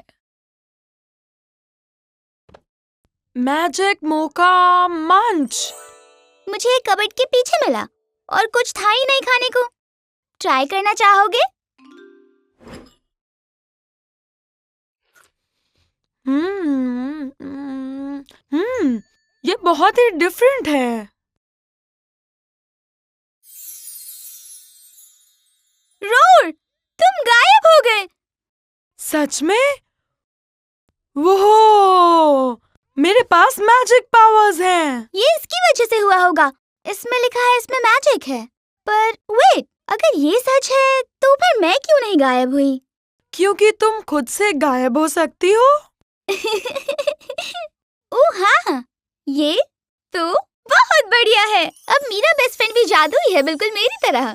मैजिक मोका मंच। मुझे एक कबर्ड के पीछे मिला और कुछ था ही नहीं खाने को। ट्राई करना चाहोगे? ये बहुत ही डिफरेंट है। रोर, तुम गायब हो गए। सच में? वो मेरे पास मैजिक पावर्स हैं। ये इसकी वजह से हुआ होगा। इसमें लिखा है इसमें मैजिक है। पर वेट, अगर ये सच है तो फिर मैं क्यों नहीं गायब हुई? क्योंकि तुम खुद से गायब हो सकती हो। ओह हाँ, ये तो बहुत बढ़िया है। अब मेरा बेस्ट फ्रेंड भी जादुई है, बिल्कुल मेरी तरह।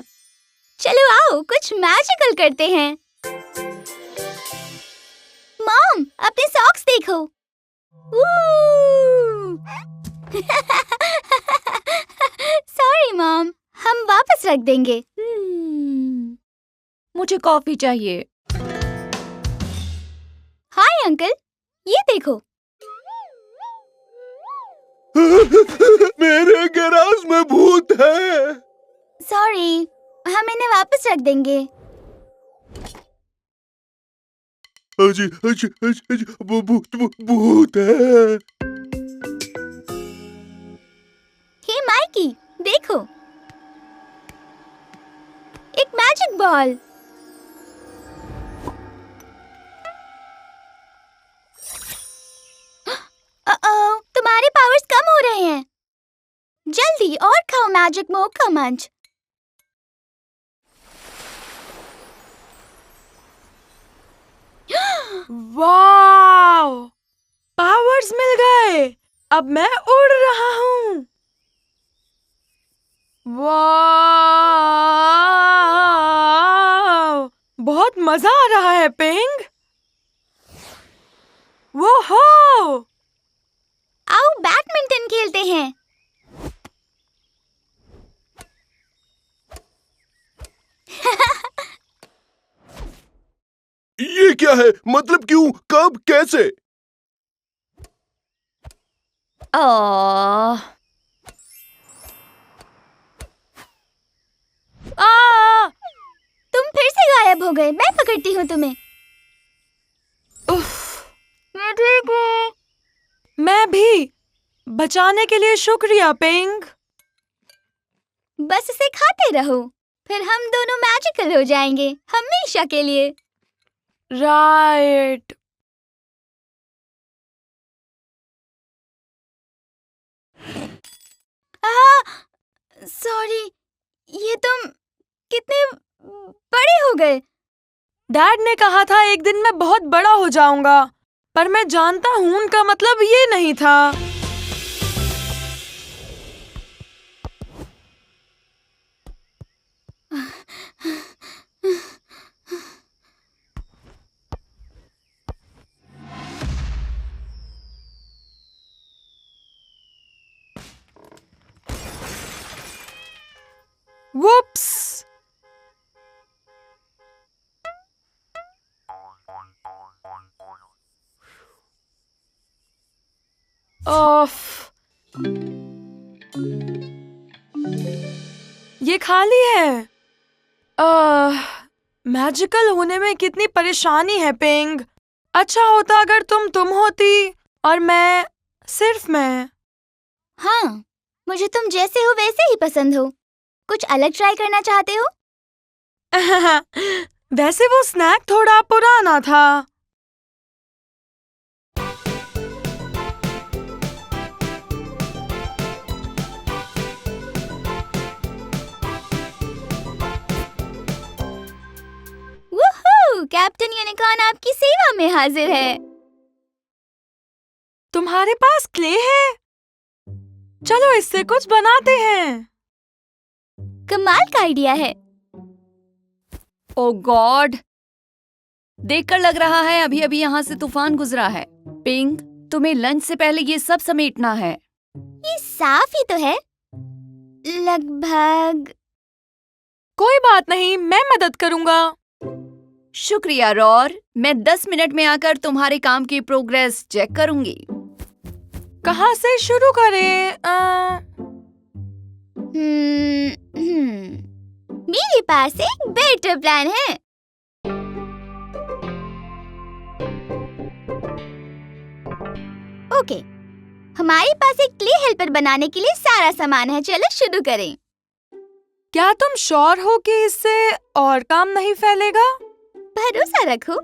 चलो आओ कुछ मैजिकल करते हैं। मॉम, अपने सॉक्स देखो। सॉरी मॉम, हम वापस रख देंगे। मुझे कॉफी चाहिए। हाय अंकल, ये देखो। मेरे गैराज में भूत है। सॉरी, हम इन्हें वापस रख देंगे। अजी, अजी, अजी, अजी, भूत है। हे माइकी, देखो, एक मैजिक बॉल। तुम्हारे पावर्स कम हो रहे हैं। जल्दी और खाओ मैजिक मोका मंच। वाव! पावर्स मिल गए। अब मैं उड़ रहा हूँ। वाव! बहुत मजा आ रहा है पिंग। वो हो! आओ बैडमिंटन खेलते हैं। ये क्या है? मतलब क्यों? कब? कैसे? ओह, तुम फिर से गायब हो गए। मैं पकड़ती हूँ तुम्हें। मैं ठीक हूँ। मैं भी। बचाने के लिए शुक्रिया पिंग। बस इसे खाते रहो, फिर हम दोनों मैजिकल हो जाएंगे हमेशा के लिए। राइट। सॉरी, ये तुम कितने बड़े हो गए। डैड ने कहा था एक दिन मैं बहुत बड़ा हो जाऊंगा, पर मैं जानता हूँ उनका मतलब ये नहीं था। Whoops! ऑफ। ये खाली है। मैजिकल होने में कितनी परेशानी है पिंग। अच्छा होता अगर तुम होती और मैं सिर्फ मैं। हाँ, मुझे तुम जैसे हो वैसे ही पसंद हो। कुछ अलग ट्राई करना चाहते हो? वैसे वो स्नैक थोड़ा पुराना था। वूहू! कैप्टन यूनिकॉर्न आपकी सेवा में हाजिर है। तुम्हारे पास क्ले है? चलो इससे कुछ बनाते हैं। कमाल का आइडिया है। ओ गॉड, देखकर लग रहा है अभी अभी यहाँ से तूफान गुजरा है। पिंक, तुम्हें लंच से पहले ये सब समेटना है। ये साफ ही तो है। लगभग। कोई बात नहीं, मैं मदद करूंगा। शुक्रिया रॉर, मैं 10 मिनट में आकर तुम्हारे काम की प्रोग्रेस चेक करूंगी। कहाँ से शुरू करें? मेरे पास एक बेटर प्लान है। ओके, हमारे पास एक क्ले हेल्पर बनाने के लिए सारा सामान है। चलो शुरू करें। क्या तुम श्योर हो कि इससे और काम नहीं फैलेगा? भरोसा रखो।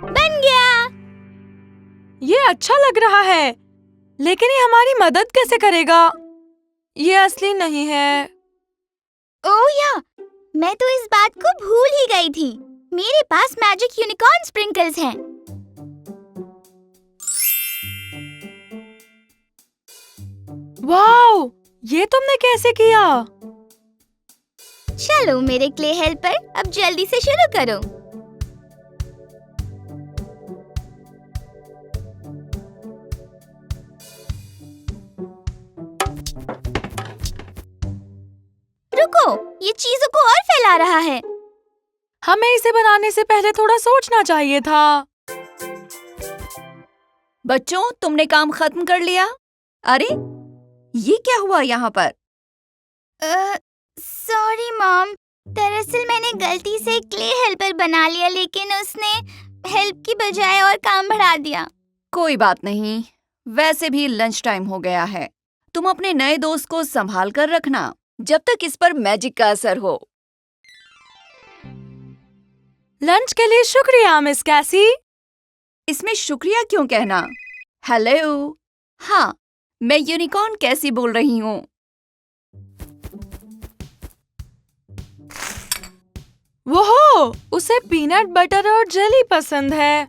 बन गया। ये अच्छा लग रहा है, लेकिन ये हमारी मदद कैसे करेगा? ये असली नहीं है। ओह या, मैं तो इस बात को भूल ही गई थी। मेरे पास मैजिक यूनिकॉर्न स्प्रिंकल्स हैं। वाओ, ये तुमने कैसे किया? चलो मेरे क्ले हेल्पर, अब जल्दी से शुरू करो। रुको, ये चीजों को और फैला रहा है। हमें इसे बनाने से पहले थोड़ा सोचना चाहिए था। बच्चों, तुमने काम खत्म कर लिया? अरे, ये क्या हुआ यहाँ पर? सॉरी मॉम, दरअसल मैंने गलती से क्ले हेल्पर बना लिया, लेकिन उसने हेल्प की बजाय और काम बढ़ा दिया। कोई बात नहीं, वैसे भी लंच टाइम हो गया है। तुम अपने नए दोस्त को संभाल कर रखना जब तक इस पर मैजिक का असर हो। लंच के लिए शुक्रिया मिस कैसी। इसमें शुक्रिया क्यों कहना? हेलो, हाँ, मैं यूनिकॉर्न कैसी बोल रही हूँ। वो उसे पीनट बटर और जेली पसंद है।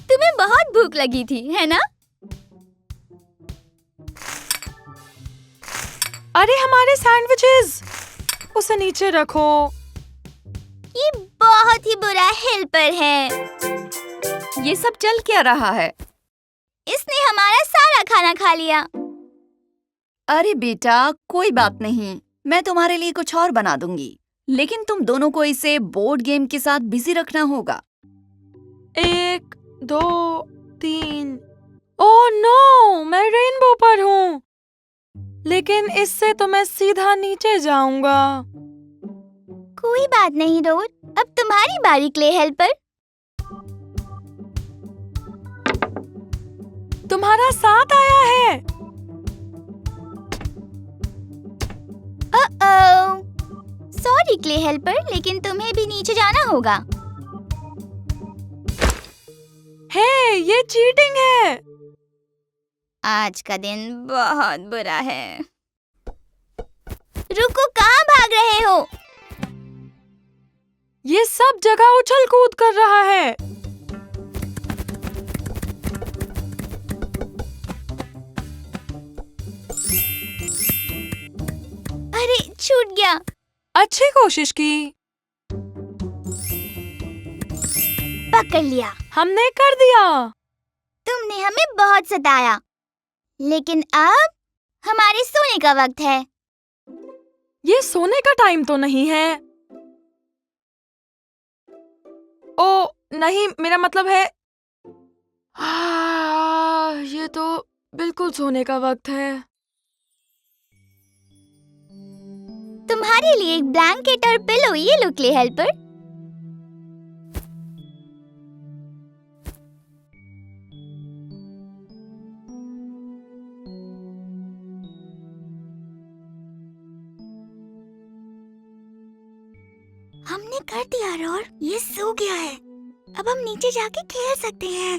तुम्हें बहुत भूख लगी थी, है ना? अरे हमारे सैंडविचेस, उसे नीचे रखो। ये बहुत ही बुरा हेल्पर है। ये सब चल क्या रहा है? इसने हमारा सारा खाना खा लिया। अरे बेटा, कोई बात नहीं, मैं तुम्हारे लिए कुछ और बना दूंगी, लेकिन तुम दोनों को इसे बोर्ड गेम के साथ बिजी रखना होगा। 1, 2, 3। ओह नो, मैं रेनबो पर हूँ, लेकिन इससे तो मैं सीधा नीचे जाऊंगा। कोई बात नहीं रोड, अब तुम्हारी बारी क्ले हेल्पर। तुम्हारा साथ आया है। सॉरी क्ले हेल्पर, लेकिन तुम्हें भी नीचे जाना होगा। हे, ये चीटिंग है। आज का दिन बहुत बुरा है। रुको, कहाँ भाग रहे हो? ये सब जगह उछल कूद कर रहा है। अरे छूट गया। अच्छी कोशिश की। पकड़ लिया। हमने कर दिया। तुमने हमें बहुत सताया, लेकिन अब हमारे सोने का वक्त है। ये सोने का टाइम तो नहीं है। ओ नहीं, मेरा मतलब है ये तो बिल्कुल सोने का वक्त है। तुम्हारे लिए एक ब्लैंकेट और पिलो, ये लो क्ले हेल्पर। हमने कर दिया रोर, ये सो गया है। अब हम नीचे जाके खेल सकते हैं।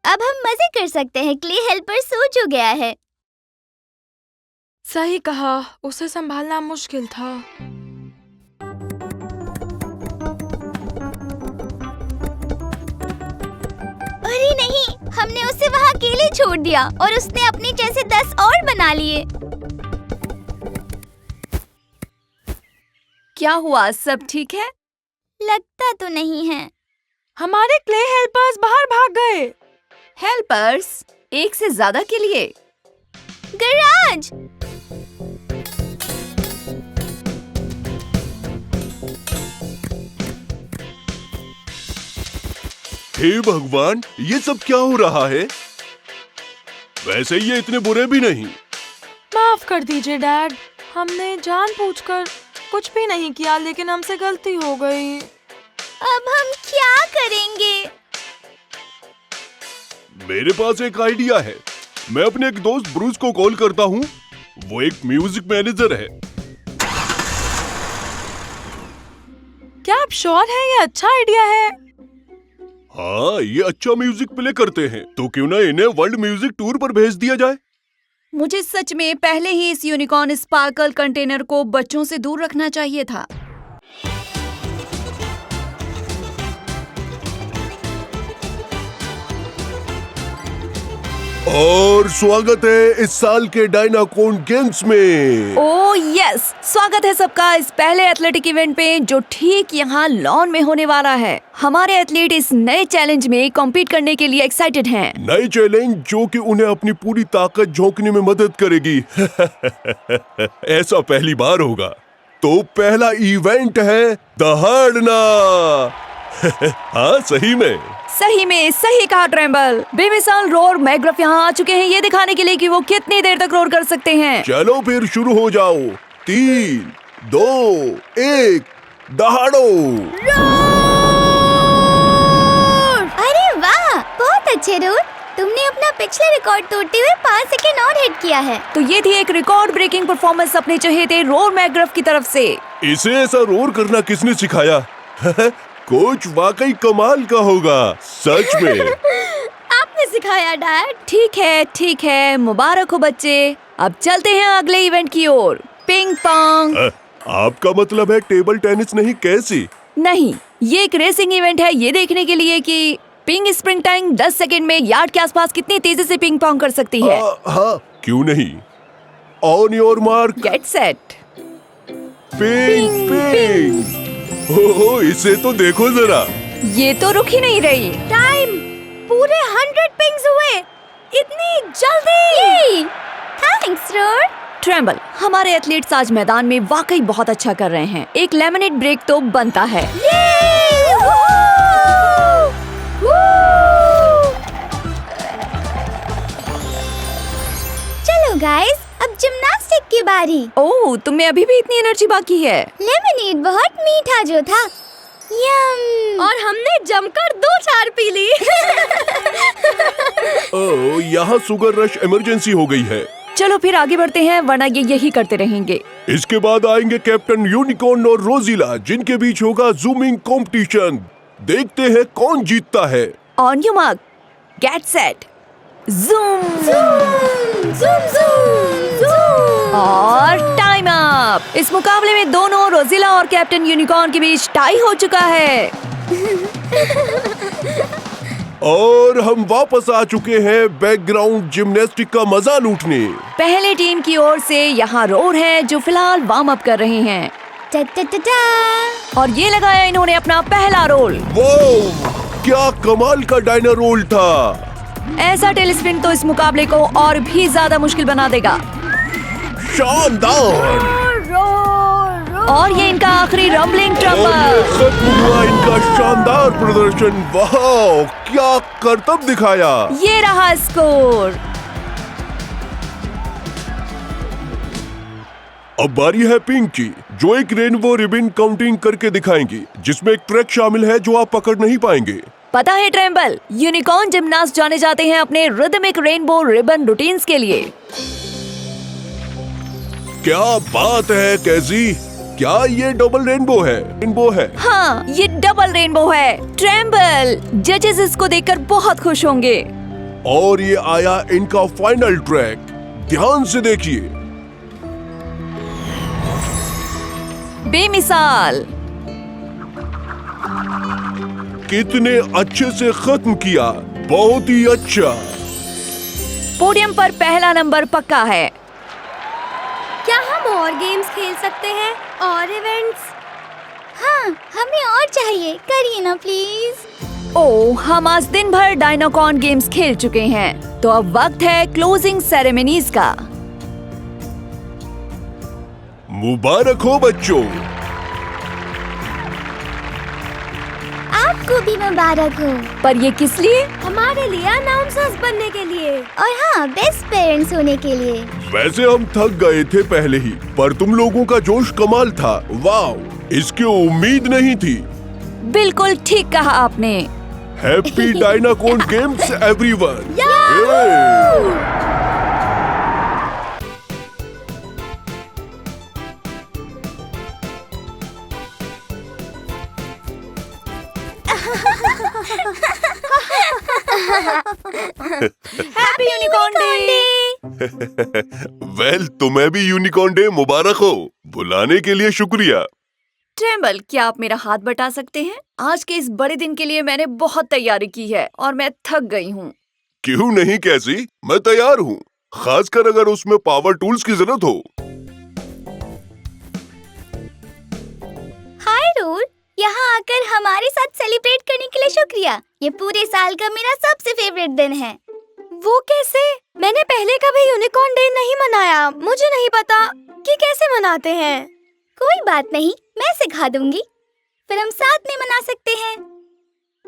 अब हम मजे कर सकते हैं। क्ले हेल्पर सो जो गया है। सही कहा, उसे संभालना मुश्किल था। अरे नहीं, हमने उसे वहाँ अकेले छोड़ दिया और उसने अपने जैसे 10 और बना लिए। क्या हुआ, सब ठीक है? लगता तो नहीं है। हमारे क्ले हेल्पर्स बाहर भाग गए। हेल्पर्स? एक से ज्यादा के लिए? गराज! हे भगवान, ये सब क्या हो रहा है? वैसे ये इतने बुरे भी नहीं। माफ कर दीजिए डैड, हमने जानबूझकर कुछ भी नहीं किया, लेकिन हमसे गलती हो गई। अब हम क्या करेंगे? मेरे पास एक आइडिया है। मैं अपने एक दोस्त ब्रूस को कॉल करता हूँ। वो एक म्यूजिक मैनेजर है। क्या आप श्योर हैं ये अच्छा आइडिया है? हाँ, ये अच्छा म्यूजिक प्ले करते हैं, तो क्यों ना इन्हें वर्ल्ड म्यूजिक टूर पर भेज दिया जाए। मुझे सच में पहले ही इस यूनिकॉर्न स्पार्कल कंटेनर को बच्चों से दूर रखना चाहिए था। और स्वागत है इस साल के डायनाकोन गेम्स में। ओह यस, स्वागत है सबका इस पहले एथलेटिक इवेंट पे जो ठीक यहाँ लॉन में होने वाला है। हमारे एथलीट इस नए चैलेंज में कॉम्पीट करने के लिए एक्साइटेड हैं। नई चैलेंज जो कि उन्हें अपनी पूरी ताकत झोंकने में मदद करेगी। ऐसा पहली बार होगा। तो पहला इवेंट है दहाड़ना। हाँ, सही में सही कहा ट्रेम्बल। बेमिसाल रोर मैकग्रफ यहाँ आ चुके हैं ये दिखाने के लिए कि वो कितनी देर तक रोर कर सकते हैं। चलो फिर शुरू हो जाओ। 3, 2, 1, दहाड़ो। अरे वाह, बहुत अच्छे रोर। तुमने अपना पिछला रिकॉर्ड तोड़ते हुए 5 सेकंड और हिट किया है। तो ये थी एक रिकॉर्ड ब्रेकिंग परफॉर्मेंस अपने चहेते रोर मैकग्रफ की तरफ से। इसे ऐसा रोर करना किसने सिखाया? कुछ वाकई कमाल का होगा, सच में। आपने आपने सिखाया डैड। ठीक है, मुबारक हो बच्चे। अब चलते हैं अगले इवेंट की ओर। Ping pong. आपका मतलब है टेबल टेनिस नहीं, कैसी? नहीं, ये एक रेसिंग इवेंट है, ये देखने के लिए कि पिंग स्प्रिंग टाइम 10 सेकंड में यार्ड के आसपास कितनी तेजी से पिंग पोंग कर सकती है। हाँ, क्यों नहीं। On your mark, get set. Ping. ओह, इसे तो देखो जरा। ये तो रुक ही नहीं रही। टाइम पूरे 100 पिंग्स हुए, इतनी जल्दी। Thanks roar. ट्रेम्बल, हमारे एथलीट्स आज मैदान में वाकई बहुत अच्छा कर रहे हैं। एक लेमनेड ब्रेक तो बनता है। चलो गाइस, अब जिम्नास्टिक की बारी। ओह, तुम्हें अभी भी इतनी एनर्जी बाकी है। लेमनेड बहुत मीठा जो था। यम। और हमने जमकर 2-4 पी ली। ओह, यहाँ शुगर रश इमरजेंसी हो गई है। चलो फिर आगे बढ़ते हैं, वरना ये यही करते रहेंगे। इसके बाद आएंगे कैप्टन यूनिकॉर्न और रोजिला, जिनके बीच होगा जूमिंग कंपटीशन। देखते हैं कौन जीतता है। On your mark, get set, zoom. और टाइम अप। इस मुकाबले में दोनों रोजिला और कैप्टन यूनिकॉर्न के बीच टाई हो चुका है। और हम वापस आ चुके हैं बैकग्राउंड जिम्नास्टिक का मजा लूटने। पहले टीम की ओर से यहाँ रोर है, जो फिलहाल वार्म अप कर रहे हैं। और ये लगाया इन्होंने अपना पहला रोल। वाह, क्या कमाल का डायना रोल था। ऐसा टेल स्पिन तो इस मुकाबले को और भी ज्यादा मुश्किल बना देगा। शानदार। और ये इनका आखिरी रंबलिंग और ट्रम्बल। ये खत्म हुआ इनका शानदार प्रदर्शन। वाह, क्या करतब दिखाया। ये रहा स्कोर। अब बारी है पिंक की, जो एक रेनबो रिबन काउंटिंग करके दिखाएंगी, जिसमें एक ट्रैक शामिल है जो आप पकड़ नहीं पाएंगे। पता है ट्रेम्बल, यूनिकॉर्न जिम्नास्ट जाने जाते हैं अपने रिदमिक रेनबो रिबन रूटीन्स के लिए। क्या बात है कैजी, क्या ये डबल रेनबो है? रेनबो है। हाँ, ये डबल रेनबो है। ट्रेम्बल, जजेस इसको देखकर बहुत खुश होंगे। और ये आया इनका फाइनल ट्रैक, ध्यान से देखिए। बेमिसाल। कितने अच्छे से खत्म किया, बहुत ही अच्छा। पोडियम पर पहला नंबर पक्का है। क्या हम और गेम्स खेल सकते हैं और इवेंट्स? हाँ, हमें और चाहिए, करिए ना प्लीज। ओह, हम आज दिन भर डायनाकॉन गेम्स खेल चुके हैं, तो अब वक्त है क्लोजिंग सेरेमनीज का। मुबारक हो बच्चों। आपको भी मुबारक हो। पर ये किस लिए? हमारे लिए अनाउंसर्स बनने के लिए। और हाँ, बेस्ट पेरेंट्स होने के लिए। वैसे हम थक गए थे पहले ही, पर तुम लोगों का जोश कमाल था। वाह, इसकी उम्मीद नहीं थी। बिल्कुल ठीक कहा आपने। Happy Dynacon games everyone. Happy unicorn day. Well, तुम्हें भी यूनिकॉर्न डे मुबारक हो। बुलाने के लिए शुक्रिया। ट्रेम्बल, क्या आप मेरा हाथ बटा सकते हैं? आज के इस बड़े दिन के लिए मैंने बहुत तैयारी की है और मैं थक गई हूँ। क्यों नहीं कैसी, मैं तैयार हूँ, खासकर अगर उसमें पावर टूल्स की जरूरत हो। हाय रोल, यहाँ आकर हमारे साथ सेलिब्रेट करने के लिए शुक्रिया। ये पूरे साल का मेरा सबसे फेवरेट दिन है। वो कैसे? मैंने पहले कभी यूनिकॉर्न डे नहीं मनाया। मुझे नहीं पता कि कैसे मनाते हैं। कोई बात नहीं, मैं सिखा दूंगी, फिर हम साथ में मना सकते हैं।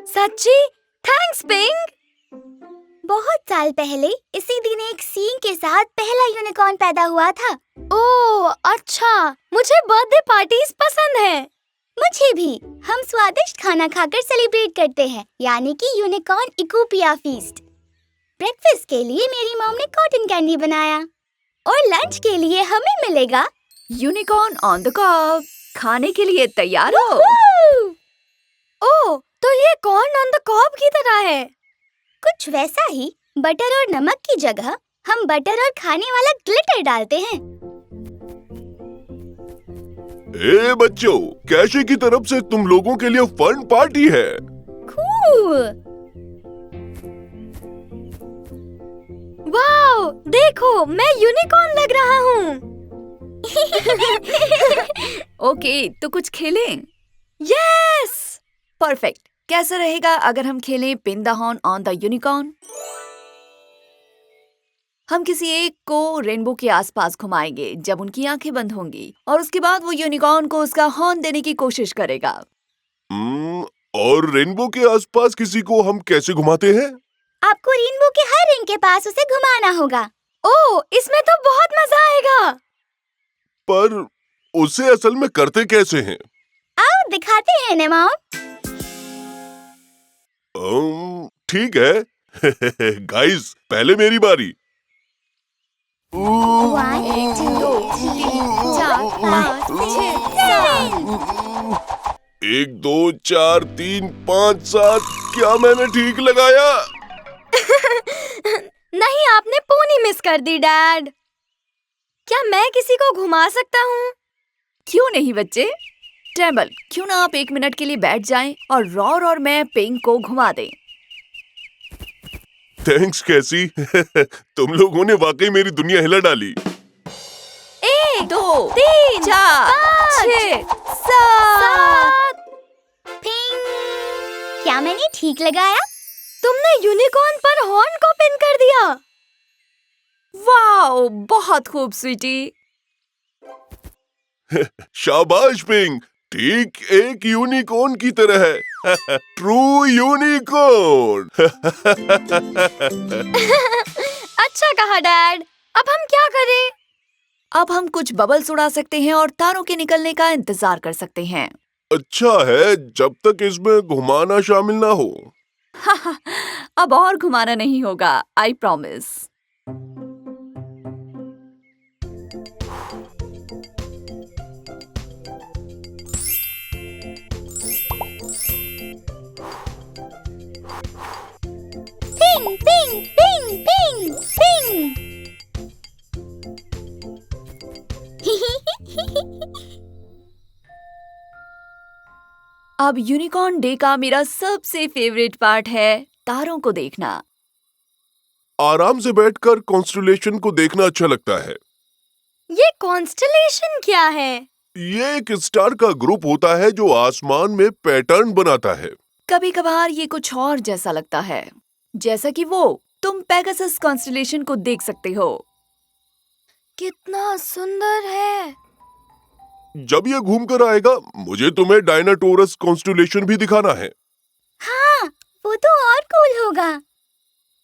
सच्ची? Thanks pink. बहुत साल पहले इसी दिन एक सींग के साथ पहला यूनिकॉर्न पैदा हुआ था। ओह अच्छा, मुझे बर्थडे पार्टीज पसंद है। मुझे भी। हम स्वादिष्ट खाना खाकर सेलिब्रेट करते हैं, यानी कि यूनिकॉर्न इकोपिया फीस्ट। ब्रेकफास्ट के लिए मेरी मॉम ने कॉटन कैंडी बनाया और लंच के लिए हमें मिलेगा यूनिकॉर्न ऑन द कॉब। खाने के लिए तैयार हो? ओह, तो ये कॉर्न ऑन द कॉब की तरह है। कुछ वैसा ही। बटर और नमक की जगह हम बटर और खाने वाला ग्लिटर डालते हैं। ए बच्चों, कैशे की तरफ से तुम लोगों के लिए फन पार्टी है। कूल। वाओ, देखो मैं यूनिकॉर्न लग रहा हूँ। ओके, तो कुछ खेलें? यस। परफेक्ट। कैसा रहेगा अगर हम खेलें pin the horn on the unicorn? हम किसी एक को रेनबो के आसपास घुमाएंगे जब उनकी आंखें बंद होंगी, और उसके बाद वो यूनिकॉर्न को उसका हॉर्न देने की कोशिश करेगा। और रेनबो के आसपास किसी को हम कैसे घुमाते हैं? आपको रेनबो के हर रिंग के पास उसे घुमाना होगा। ओह, इसमें तो बहुत मजा आएगा। पर उसे असल में करते कैसे हैं? आओ दिखाते हैं ना मॉम। ठीक है। गाइस, पहले मेरी बारी। 1 2 3 4 5 6 7। 1 2 4 3 5 7। क्या मैंने ठीक लगाया? नहीं, आपने पोनी मिस कर दी डैड। क्या मैं किसी को घुमा सकता हूँ? क्यों नहीं बच्चे? टेबल, क्यों ना आप 1 मिनट के लिए बैठ जाएं और रॉर और मैं पिंक को घुमा दें। थैंक्स कैसी। तुम लोगों ने वाकई मेरी दुनिया हिला डाली। 1 2 3 4 6 7। पिंग। क्या मैंने ठीक लगाया? तुमने यूनिकॉर्न पर हॉर्न को पिन कर दिया। वाओ, बहुत खूब स्वीटी। शाबाश पिंक, ठीक एक यूनिकॉर्न की तरह है। True unicorn. अच्छा कहा डैड। अब हम क्या करें? अब हम कुछ बबल्स उड़ा सकते हैं और तारों के निकलने का इंतजार कर सकते हैं। अच्छा है, जब तक इसमें घुमाना शामिल ना हो। अब और घुमाना नहीं होगा, I promise. Ping ping ping ping ping. अब यूनिकॉर्न डे का मेरा सबसे फेवरेट पार्ट है तारों को देखना। आराम से बैठकर कॉन्स्टेलेशन को देखना अच्छा लगता है। ये कॉन्स्टेलेशन क्या है? ये एक स्टार का ग्रुप होता है जो आसमान में पैटर्न बनाता है। कभी कभार ये कुछ और जैसा लगता है, जैसा कि वो तुम पेगासस कॉन्स्टेलेशन को देख सकते हो। कितना सुंदर है। जब ये घूम कर आएगा, मुझे तुम्हें डायनाटोरस कॉन्स्टेलेशन भी दिखाना है। हाँ, वो तो और कूल होगा।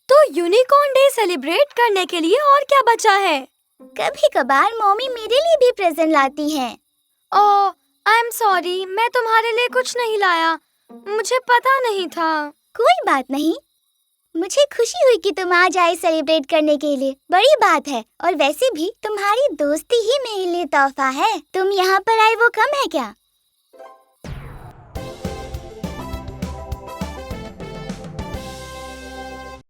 तो यूनिकॉर्न डे सेलिब्रेट करने के लिए और क्या बचा है? कभी कभार मम्मी मेरे लिए भी प्रेजेंट लाती हैं। ओह, आई एम सॉरी, मैं तुम्हारे लिए कुछ नहीं लाया। मुझे पता नहीं था। कोई बात नहीं, मुझे खुशी हुई कि तुम आज आए सेलिब्रेट करने के लिए। बड़ी बात है, और वैसे भी तुम्हारी दोस्ती ही मेरे लिए तोहफा है। तुम यहाँ पर आए वो कम है क्या?